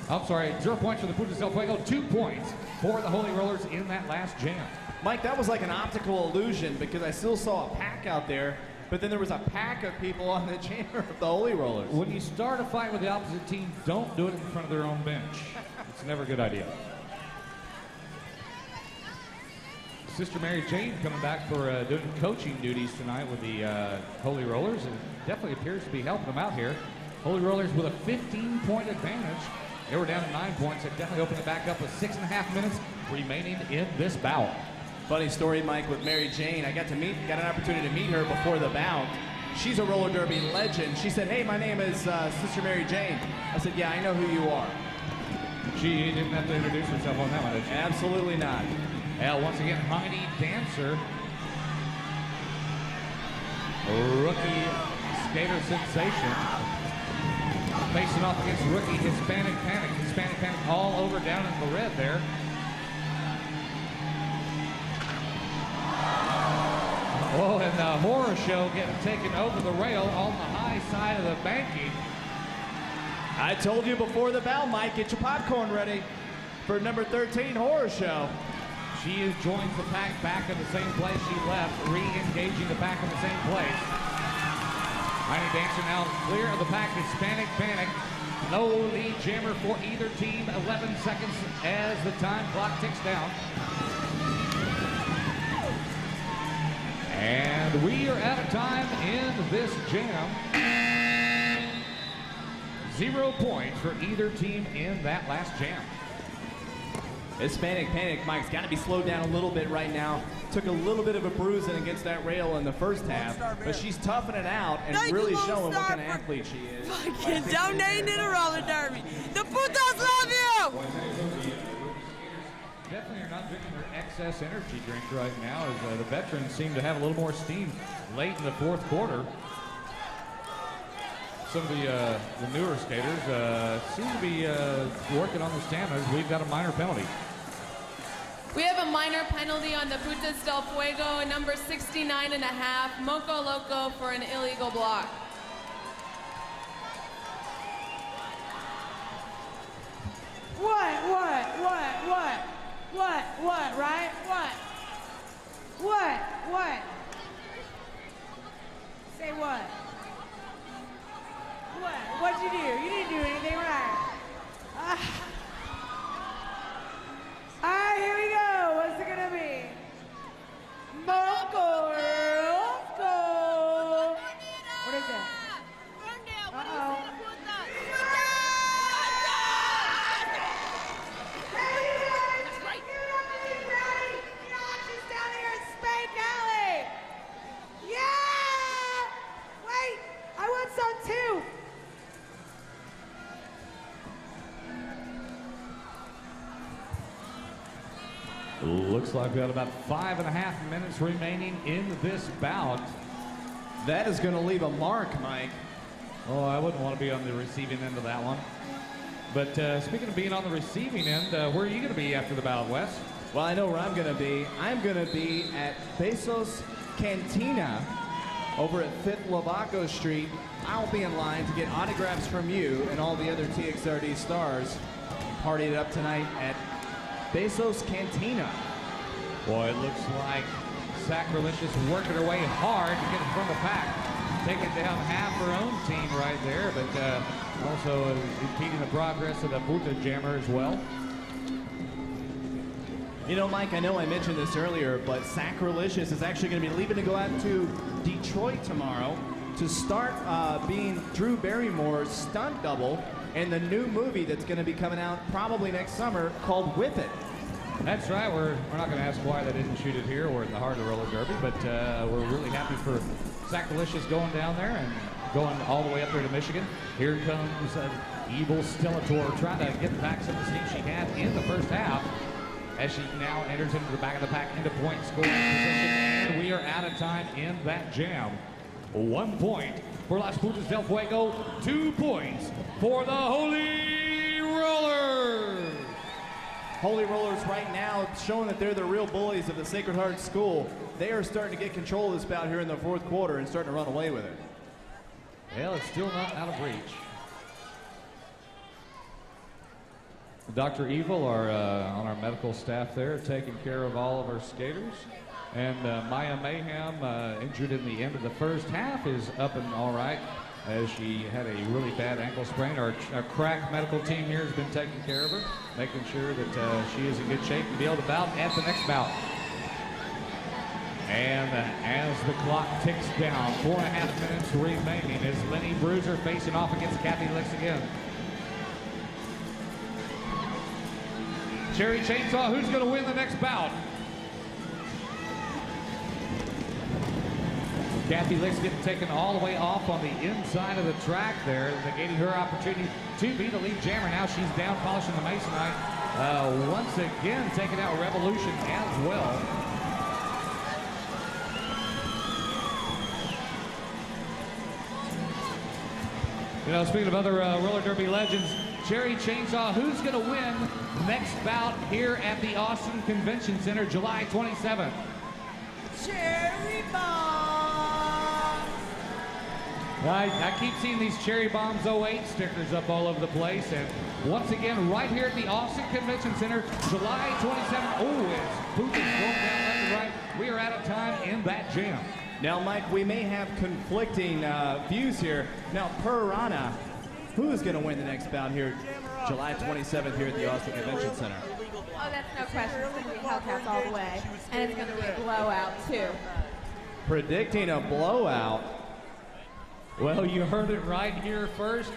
I'm sorry, 0 points for the Putas del Fuego, 2 points for the Holy Rollers in that last jam. Mike, that was like an optical illusion because I still saw a pack out there, but then there was a pack of people on the jammer of the Holy Rollers. When you start a fight with the opposite team, don't do it in front of their own bench. It's never a good idea. Sister Mary Jane coming back for doing coaching duties tonight with the Holy Rollers, and definitely appears to be helping them out here. Holy Rollers with a 15-point advantage. They were down to 9 points. They're definitely opening it back up with 6.5 minutes remaining in this bout. Funny story, Mike, with Mary Jane. I got an opportunity to meet her before the bout. She's a roller derby legend. She said, "Hey, my name is Sister Mary Jane." I said, "Yeah, I know who you are." She didn't have to introduce herself on that one, did she? Absolutely not. Well, once again, Heidi Dancer, rookie skater sensation, facing off against rookie Hispanic Panic. Hispanic Panic all over down in the red there. Oh, and the horror show getting taken over the rail on the high side of the banking. I told you before the bout, Mike, get your popcorn ready for number 13 horror show. She has joined the pack back in the same place she left, re-engaging the pack in the same place. Heidi Dancer now clear of the pack. Hispanic Panic. No lead jammer for either team. 11 seconds as the time clock ticks down. And we are out of time in this jam. 0 points for either team in that last jam. Hispanic Panic, Mike's got to be slowed down a little bit right now. Took a little bit of a bruising against that rail in the first half, but she's toughing it out and really showing what kind of athlete she is. Fucking donating to the roller derby. The Putas love you! Definitely are not drinking their excess energy drink right now, as the veterans seem to have a little more steam late in the fourth quarter. Some of the newer skaters seem to be working on their stamina. We've got a minor penalty. We have a minor penalty on the Putas del Fuego, number 69.5, Moco Loco for an illegal block. What, right? What? Say what? What'd you do? You didn't do anything right. Alright, here we go. What's it gonna be? Moco Loco. What is that? Uh-oh. Too. Looks like we got about 5.5 minutes remaining in this bout. That is going to leave a mark, Mike. Oh, I wouldn't want to be on the receiving end of that one. But speaking of being on the receiving end, where are you going to be after the bout, Wes? Well, I know where I'm going to be. I'm going to be at Besos Cantina over at 5th Lavaco Street. I'll be in line to get autographs from you and all the other TXRD stars. Party it up tonight at Besos Cantina. Boy, it looks like Sacrilegious working her way hard to get in front of the pack. Taking down half her own team right there, but also impeding the progress of the Puta Jammer as well. You know, Mike, I know I mentioned this earlier, but Sacrilegious is actually going to be leaving to go out to Detroit tomorrow to start being Drew Barrymore's stunt double in the new movie that's going to be coming out probably next summer called Whip It. That's right. We're not going to ask why they didn't shoot it here or in the heart of roller derby, but we're really happy for Sacrilegious going down there and going all the way up there to Michigan. Here comes Evil Stellator trying to get back some of the steam she had in the first half as she now enters into the back of the pack into point scoring position. And we are out of time in that jam. 1 point for Las Putas del Fuego, 2 points for the Holy Rollers. Holy Rollers right now showing that they're the real bullies of the Sacred Heart School. They are starting to get control of this bout here in the fourth quarter and starting to run away with it. Well, it's still not out of reach. Dr. Evil, on our medical staff there, taking care of all of our skaters. And Maya Mayhem, injured in the end of the first half, is up and all right, as she had a really bad ankle sprain. Our crack medical team here has been taking care of her, making sure that she is in good shape to be able to bout at the next bout. And as the clock ticks down, 4.5 minutes remaining, is Lenny Bruiser facing off against Kathy Licks again. Cherry Chainsaw, who's going to win the next bout? Kathy Licks getting taken all the way off on the inside of the track there, negating her opportunity to be the lead jammer. Now she's down polishing the Masonite. Once again taking out Revolution as well. You know, speaking of other roller derby legends, Cherry Chainsaw, who's going to win next bout here at the Austin Convention Center, July 27th? Cherry Bomb! I keep seeing these Cherry Bombs 08 stickers up all over the place, and once again, right here at the Austin Convention Center, July 27th. Oh, it's Putas going down left and right. We are out of time in that jam. Now, Mike, we may have conflicting views here. Now, per Rana, who is going to win the next bout here, July 27th, here at the Austin Convention Center? Oh, that's no question. It's going to be Hellcats all the way. And it's going to be a blowout, too. Predicting a blowout. Well, you heard it right here first.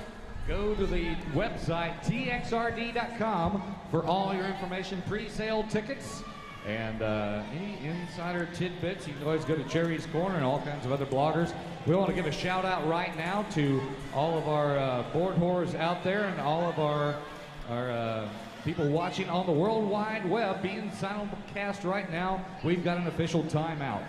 Go to the website, TXRD.com, for all your information, pre-sale tickets, and any insider tidbits. You can always go to Cherry's Corner and all kinds of other bloggers. We want to give a shout out right now to all of our board whores out there and all of our people watching on the World Wide Web being simulcast right now. We've got an official timeout.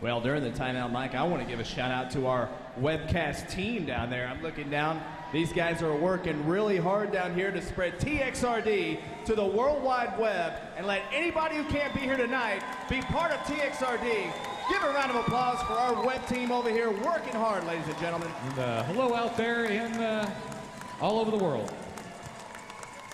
Well, during the timeout, Mike, I want to give a shout out to our webcast team down there. I'm looking down. These guys are working really hard down here to spread TXRD to the World Wide Web and let anybody who can't be here tonight be part of TXRD. Give a round of applause for our web team over here working hard, ladies and gentlemen. And, hello out there in all over the world.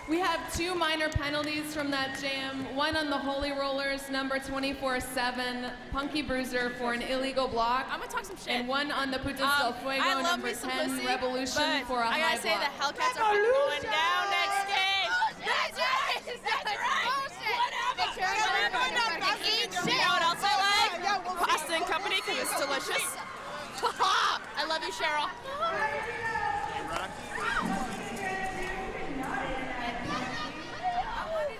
We have 2 minor penalties from that jam. One on the Holy Rollers, number 24/7, Punky Bruiser for an illegal block. I'm gonna talk some shit. And one on the Putas del Fuego, I love number me some 10, pussy, Revolution for a I high gotta say block. the Hellcats are going down next game. That's right. That's right. Whatever. Eat shit. You know what else I like? Pasta and Company because it's delicious. I love you, Cheryl.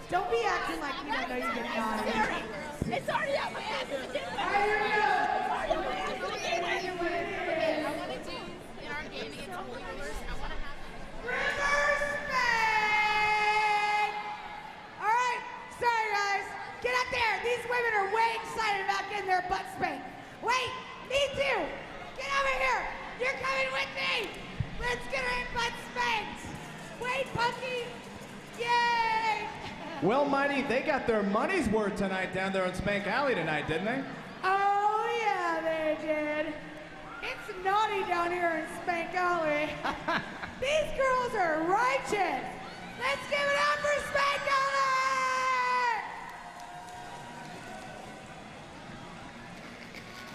Don't be acting like you don't know you're getting on. It's already out my ass. I want to do in our game against the Holy Rollers. I want to have Reverse spank! All right, sorry guys. Get up there. These women are way excited about getting their butt spanked. Wait, me too. Get over here. You're coming with me. Let's get our butt spanked. Wait, Punky. Yay! Well, Mighty, they got their money's worth tonight down there on Spank Alley tonight, didn't they? Oh, yeah, they did. It's naughty down here in Spank Alley. These girls are righteous. Let's give it up for Spank Alley!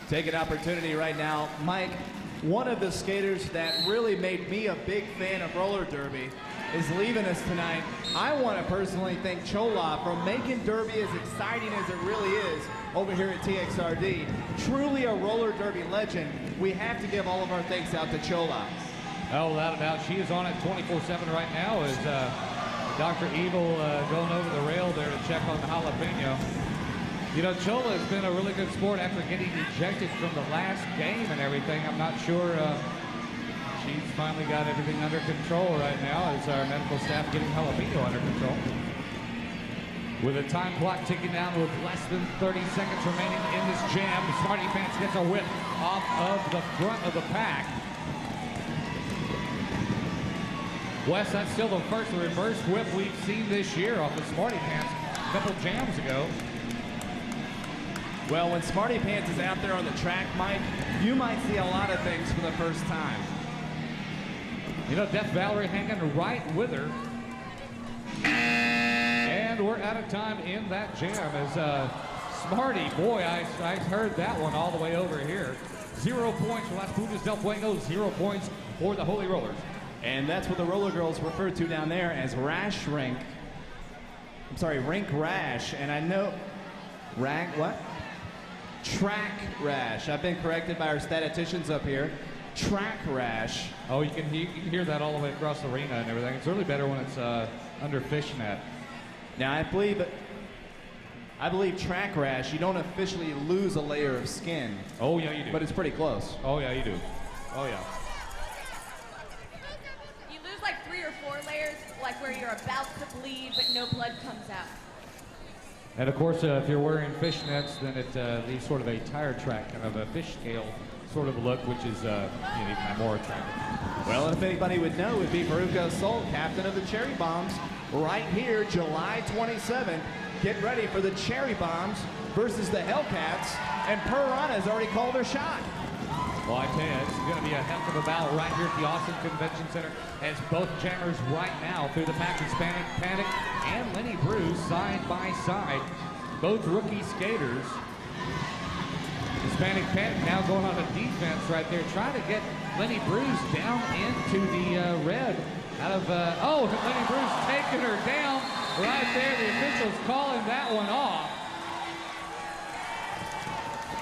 Take an opportunity right now. Mike, one of the skaters that really made me a big fan of roller derby is leaving us tonight. I want to personally thank Chola for making derby as exciting as it really is over here at TXRD. Truly a roller derby legend. We have to give all of our thanks out to Chola. Oh, without a doubt, she is on it 24/7 right now as Dr. Evil going over the rail there to check on the jalapeno. You know, Chola has been a really good sport after getting ejected from the last game and everything. I'm not sure she's finally got everything under control right now as our medical staff getting jalapeno under control. With a time clock ticking down with less than 30 seconds remaining in this jam, Smarty Pants gets a whip off of the front of the pack. Wes, that's still the first reverse whip we've seen this year off the Smarty Pants a couple jams ago. Well, when Smarty Pants is out there on the track, Mike, you might see a lot of things for the first time. You know, Death Valerie hanging right with her. And we're out of time in that jam as Smarty, boy, I heard that one all the way over here. 0 points for Las Putas del Fuego, 0 points for the Holy Rollers. And that's what the roller girls refer to down there as Rash Rink. I'm sorry, Rink Rash. And I know, what? Track Rash. I've been corrected by our statisticians up here. Track Rash. Oh, you can hear that all the way across the arena and everything. It's really better when it's under fishnet. Now, I believe track rash, you don't officially lose a layer of skin. Oh, yeah, you do. But it's pretty close. Oh, yeah, you do. Oh, yeah. You lose like 3 or 4 layers, like where you're about to bleed, but no blood comes out. And of course, if you're wearing fishnets, then it leaves sort of a tire track, kind of a fish scale sort of look, which is even more attractive. Well, and if anybody would know, it would be Veruca Sol, captain of the Cherry Bombs, right here, July 27th. Get ready for the Cherry Bombs versus the Hellcats, and Piranha has already called her shot. Well, I tell you, it's going to be a heck of a battle right here at the Austin Convention Center as both jammers right now through the pack, Hispanic Panic and Lenny Bruce side by side. Both rookie skaters. Hispanic Panic now going on a defense right there, trying to get Lenny Bruce down into the red. Lenny Bruce taking her down right there. The officials calling that one off.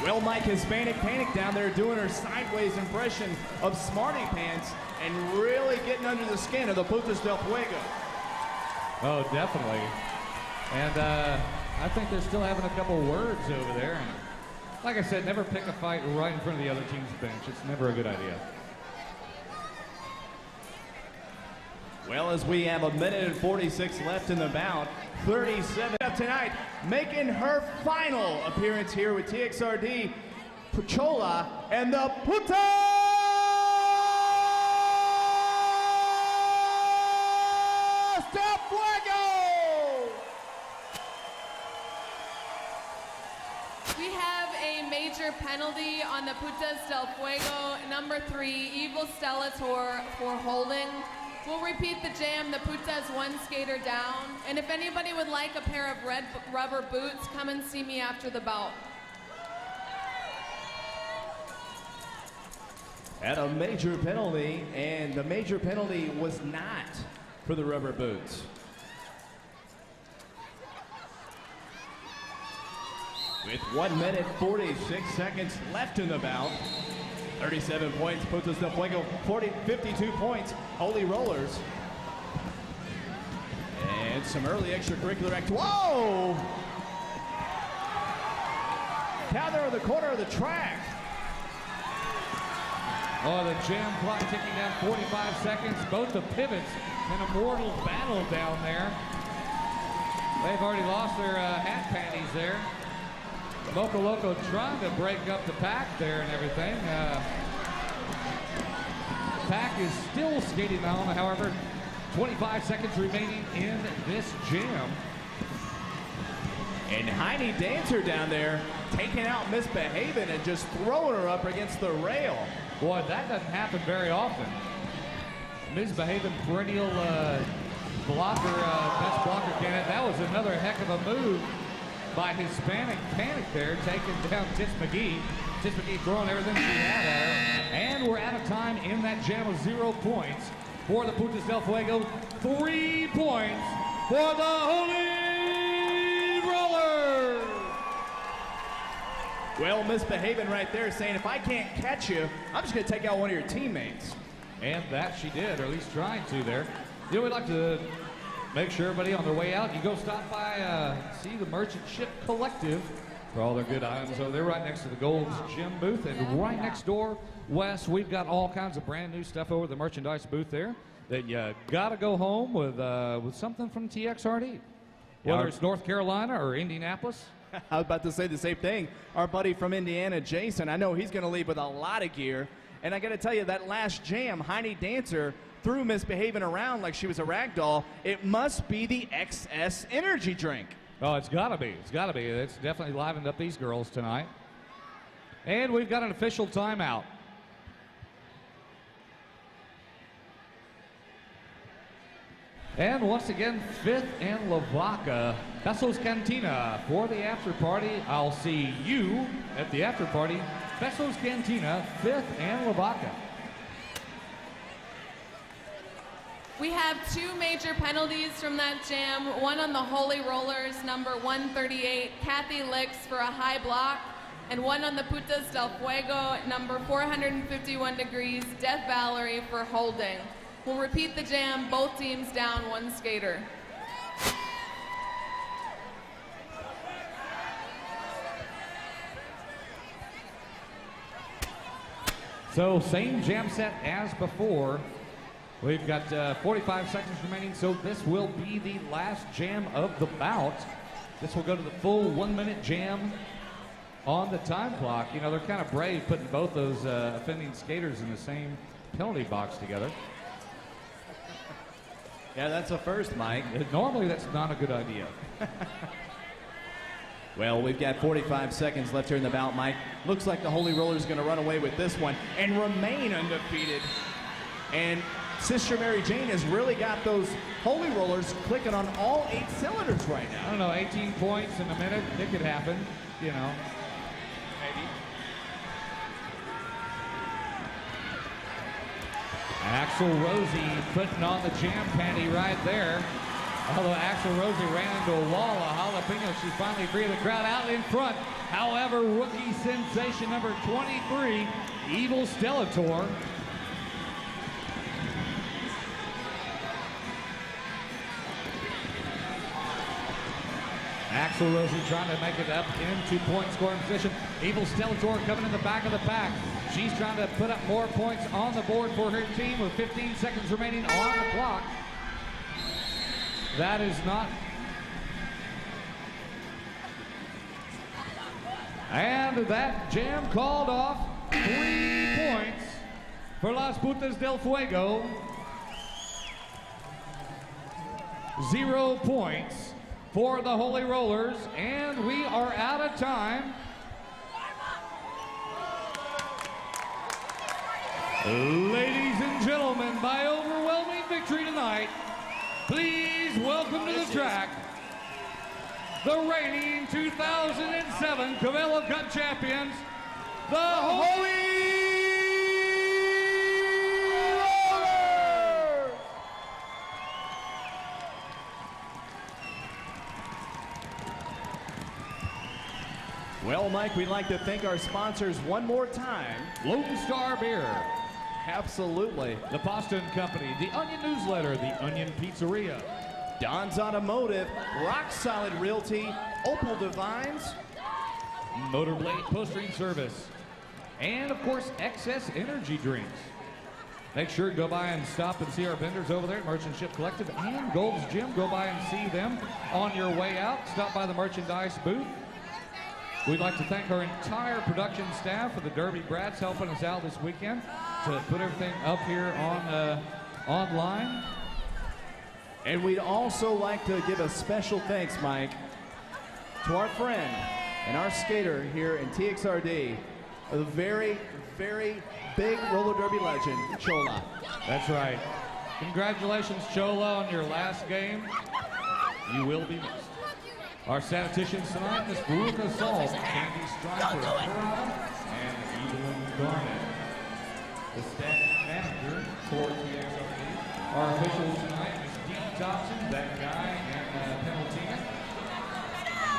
Well, Mike, Hispanic Panic down there doing her sideways impression of Smarty Pants and really getting under the skin of the Putas del Fuego. Oh, definitely. And I think they're still having a couple words over there. And like I said, never pick a fight right in front of the other team's bench. It's never a good idea. Well, as we have 1:46 left in the bout, 37 up tonight, making her final appearance here with TXRD, Pachola, and the Putas del Fuego! We have a major penalty on the Putas del Fuego, number 3, Evil Stellator for holding. We'll repeat the jam, the Putas 1 skater down. And if anybody would like a pair of red rubber boots, come and see me after the bout. At a major penalty, and the major penalty was not for the rubber boots. With 1:46 left in the bout, 37 points, Putas del Fuego, 52 points, Holy Rollers. And some early extracurricular whoa! Down there in the corner of the track. Oh, the jam clock ticking down 45 seconds. Both the pivots in a mortal battle down there. They've already lost their hat panties there. Moco Loco trying to break up the pack there and everything. The pack is still skating on, however, 25 seconds remaining in this jam. And Heidi Dancer down there taking out Misbehaving and just throwing her up against the rail. Boy, that doesn't happen very often. Misbehaving perennial blocker, best blocker candidate. That was another heck of a move by Hispanic Panic there, taking down Tits McGee. Tits McGee throwing everything she had at her. And we're out of time in that jam of 0 points for the Putas del Fuego. 3 points for the Holy Rollers. Well, Misbehaving right there saying, if I can't catch you, I'm just going to take out one of your teammates. And that she did, or at least trying to there. You know, we'd like to make sure everybody on their way out, you go stop by, see the Merchant Ship Collective for all their good items. So they're right next to the Gold's Gym booth. And right next door, Wes, we've got all kinds of brand new stuff over the merchandise booth there that you got to go home with something from TXRD. Whether it's North Carolina or Indianapolis. I was about to say the same thing. Our buddy from Indiana, Jason, I know he's going to leave with a lot of gear. And I got to tell you, that last jam, Heidi Dancer through misbehaving around like she was a rag doll, it must be the XS energy drink. Oh, it's got to be. It's got to be. It's definitely livened up these girls tonight. And we've got an official timeout. And once again, Fifth and Lavaca, Besso's Cantina for the after party. I'll see you at the after party. Besso's Cantina, Fifth and Lavaca. We have 2 major penalties from that jam. One on the Holy Rollers, number 138, Kathy Licks for a high block. And one on the Putas del Fuego, number 451 degrees, Death Valerie for holding. We'll repeat the jam, both teams down 1 skater. So same jam set as before. We've got 45 seconds remaining, so this will be the last jam of the bout. This will go to the full 1-minute jam on the time clock. You know, they're kind of brave putting both those offending skaters in the same penalty box together. Yeah, that's a first, Mike. Normally, that's not a good idea. Well, we've got 45 seconds left here in the bout, Mike. Looks like the Holy Rollers going to run away with this one and remain undefeated. And Sister Mary Jane has really got those Holy Rollers clicking on all 8 cylinders right now. I don't know, 18 points in a minute. It could happen, you know. Maybe. Axel Rosie putting on the jam panty right there. Although Axel Rosie ran into a wall of jalapeno, she's finally free of the crowd out in front. However, rookie sensation number 23, Evil Stellator. Axel Rosie trying to make it up into point scoring position. Evil Stellator coming in the back of the pack. She's trying to put up more points on the board for her team with 15 seconds remaining on the clock. That is not. And that jam called off. 3 points for Las Putas del Fuego. 0 points for the Holy Rollers, and we are out of time. Ladies and gentlemen, by overwhelming victory tonight, please welcome to the track the reigning 2007 Cabello Cup champions, the Holy Well, Mike, we'd like to thank our sponsors one more time. Lone Star Beer. Absolutely. The Boston Company, The Onion Newsletter, The Onion Pizzeria, Don's Automotive, Rock Solid Realty, Opal Divines, Motorblade Postering Service, and of course, XS Energy Drinks. Make sure to go by and stop and see our vendors over there at Merchant Ship Collective and Gold's Gym. Go by and see them on your way out. Stop by the merchandise booth. We'd like to thank our entire production staff for the Derby Brats helping us out this weekend to put everything up here on online. And we'd also like to give a special thanks, Mike, to our friend and our skater here in TXRD, a very, very big roller derby legend, Chola. That's right. Congratulations, Chola, on your last game. You will be missed. Our statisticians tonight, Miss Veruca Saul, Candy Striper, and Evelyn Garnett. The stat manager for TXRD. Our officials tonight, Miss Dee Thompson, that guy, and Penalty.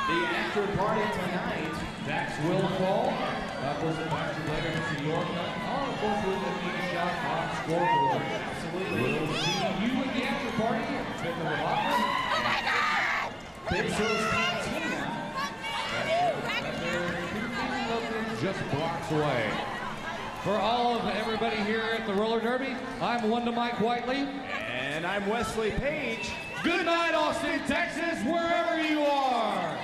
The after party tonight, Dax Will Fall. Of course, the after later, Mr. York. Of course, we'll get a shot on scoreboard. Absolutely. We'll see you at the after party at Fifth and Lavaca. Oh my God! Besso's Cantina. Just blocks away. For all of everybody here at the Roller Derby, I'm Wanda Mike Whiteley. And I'm Wesley Page. Good night, Austin, Texas, wherever you are.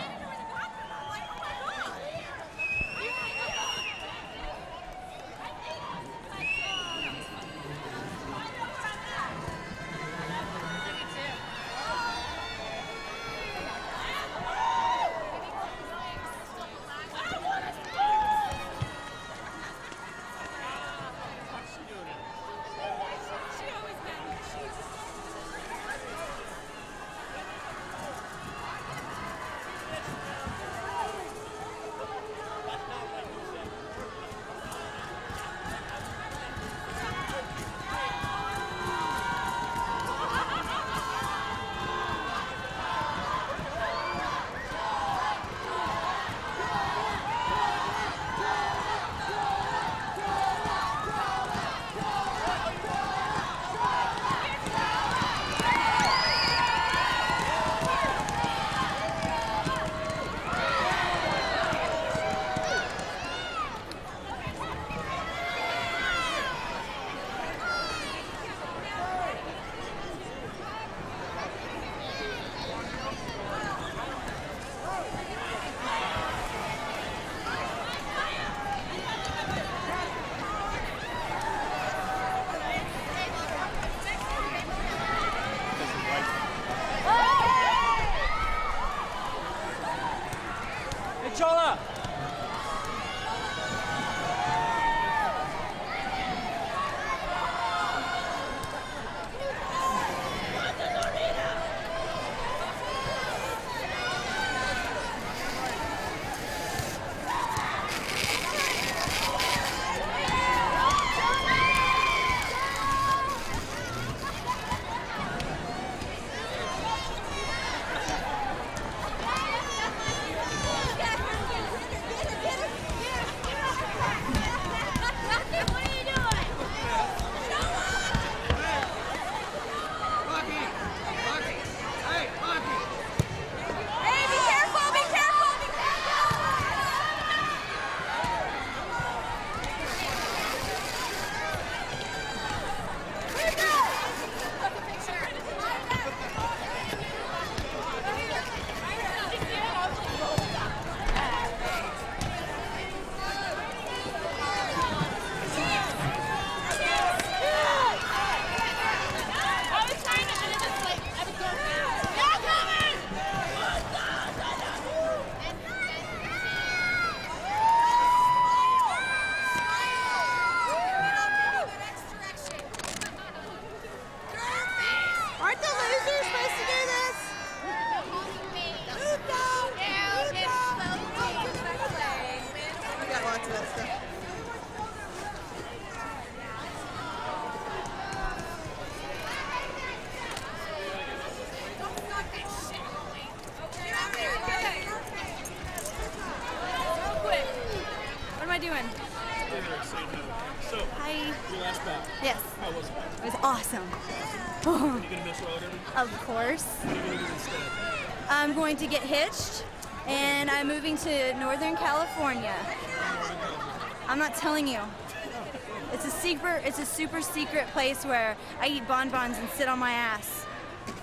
last bout. Yes. How was it? It was awesome. Are you going to miss road every? Of course. What are you going to do instead? I'm going to get hitched, and I'm moving to Northern California. I'm not telling you. It's a secret. It's a super secret place where I eat bonbons and sit on my ass,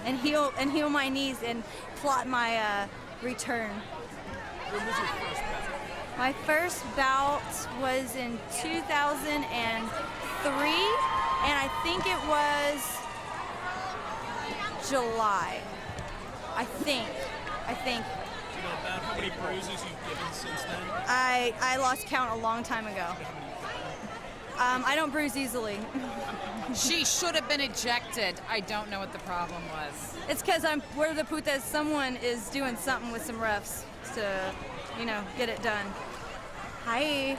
and heal my knees and plot my return. When was your first bout? My first bout was in 2003, and I think it was July. I think. Do you know about how many bruises you've given since then? I lost count a long time ago. I don't bruise easily. She should have been ejected. I don't know what the problem was. It's because we're the putas. Someone is doing something with some refs to, get it done. Hi.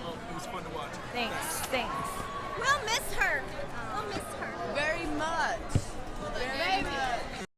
Well, it was fun to watch. Thanks. We'll miss her. We'll miss her.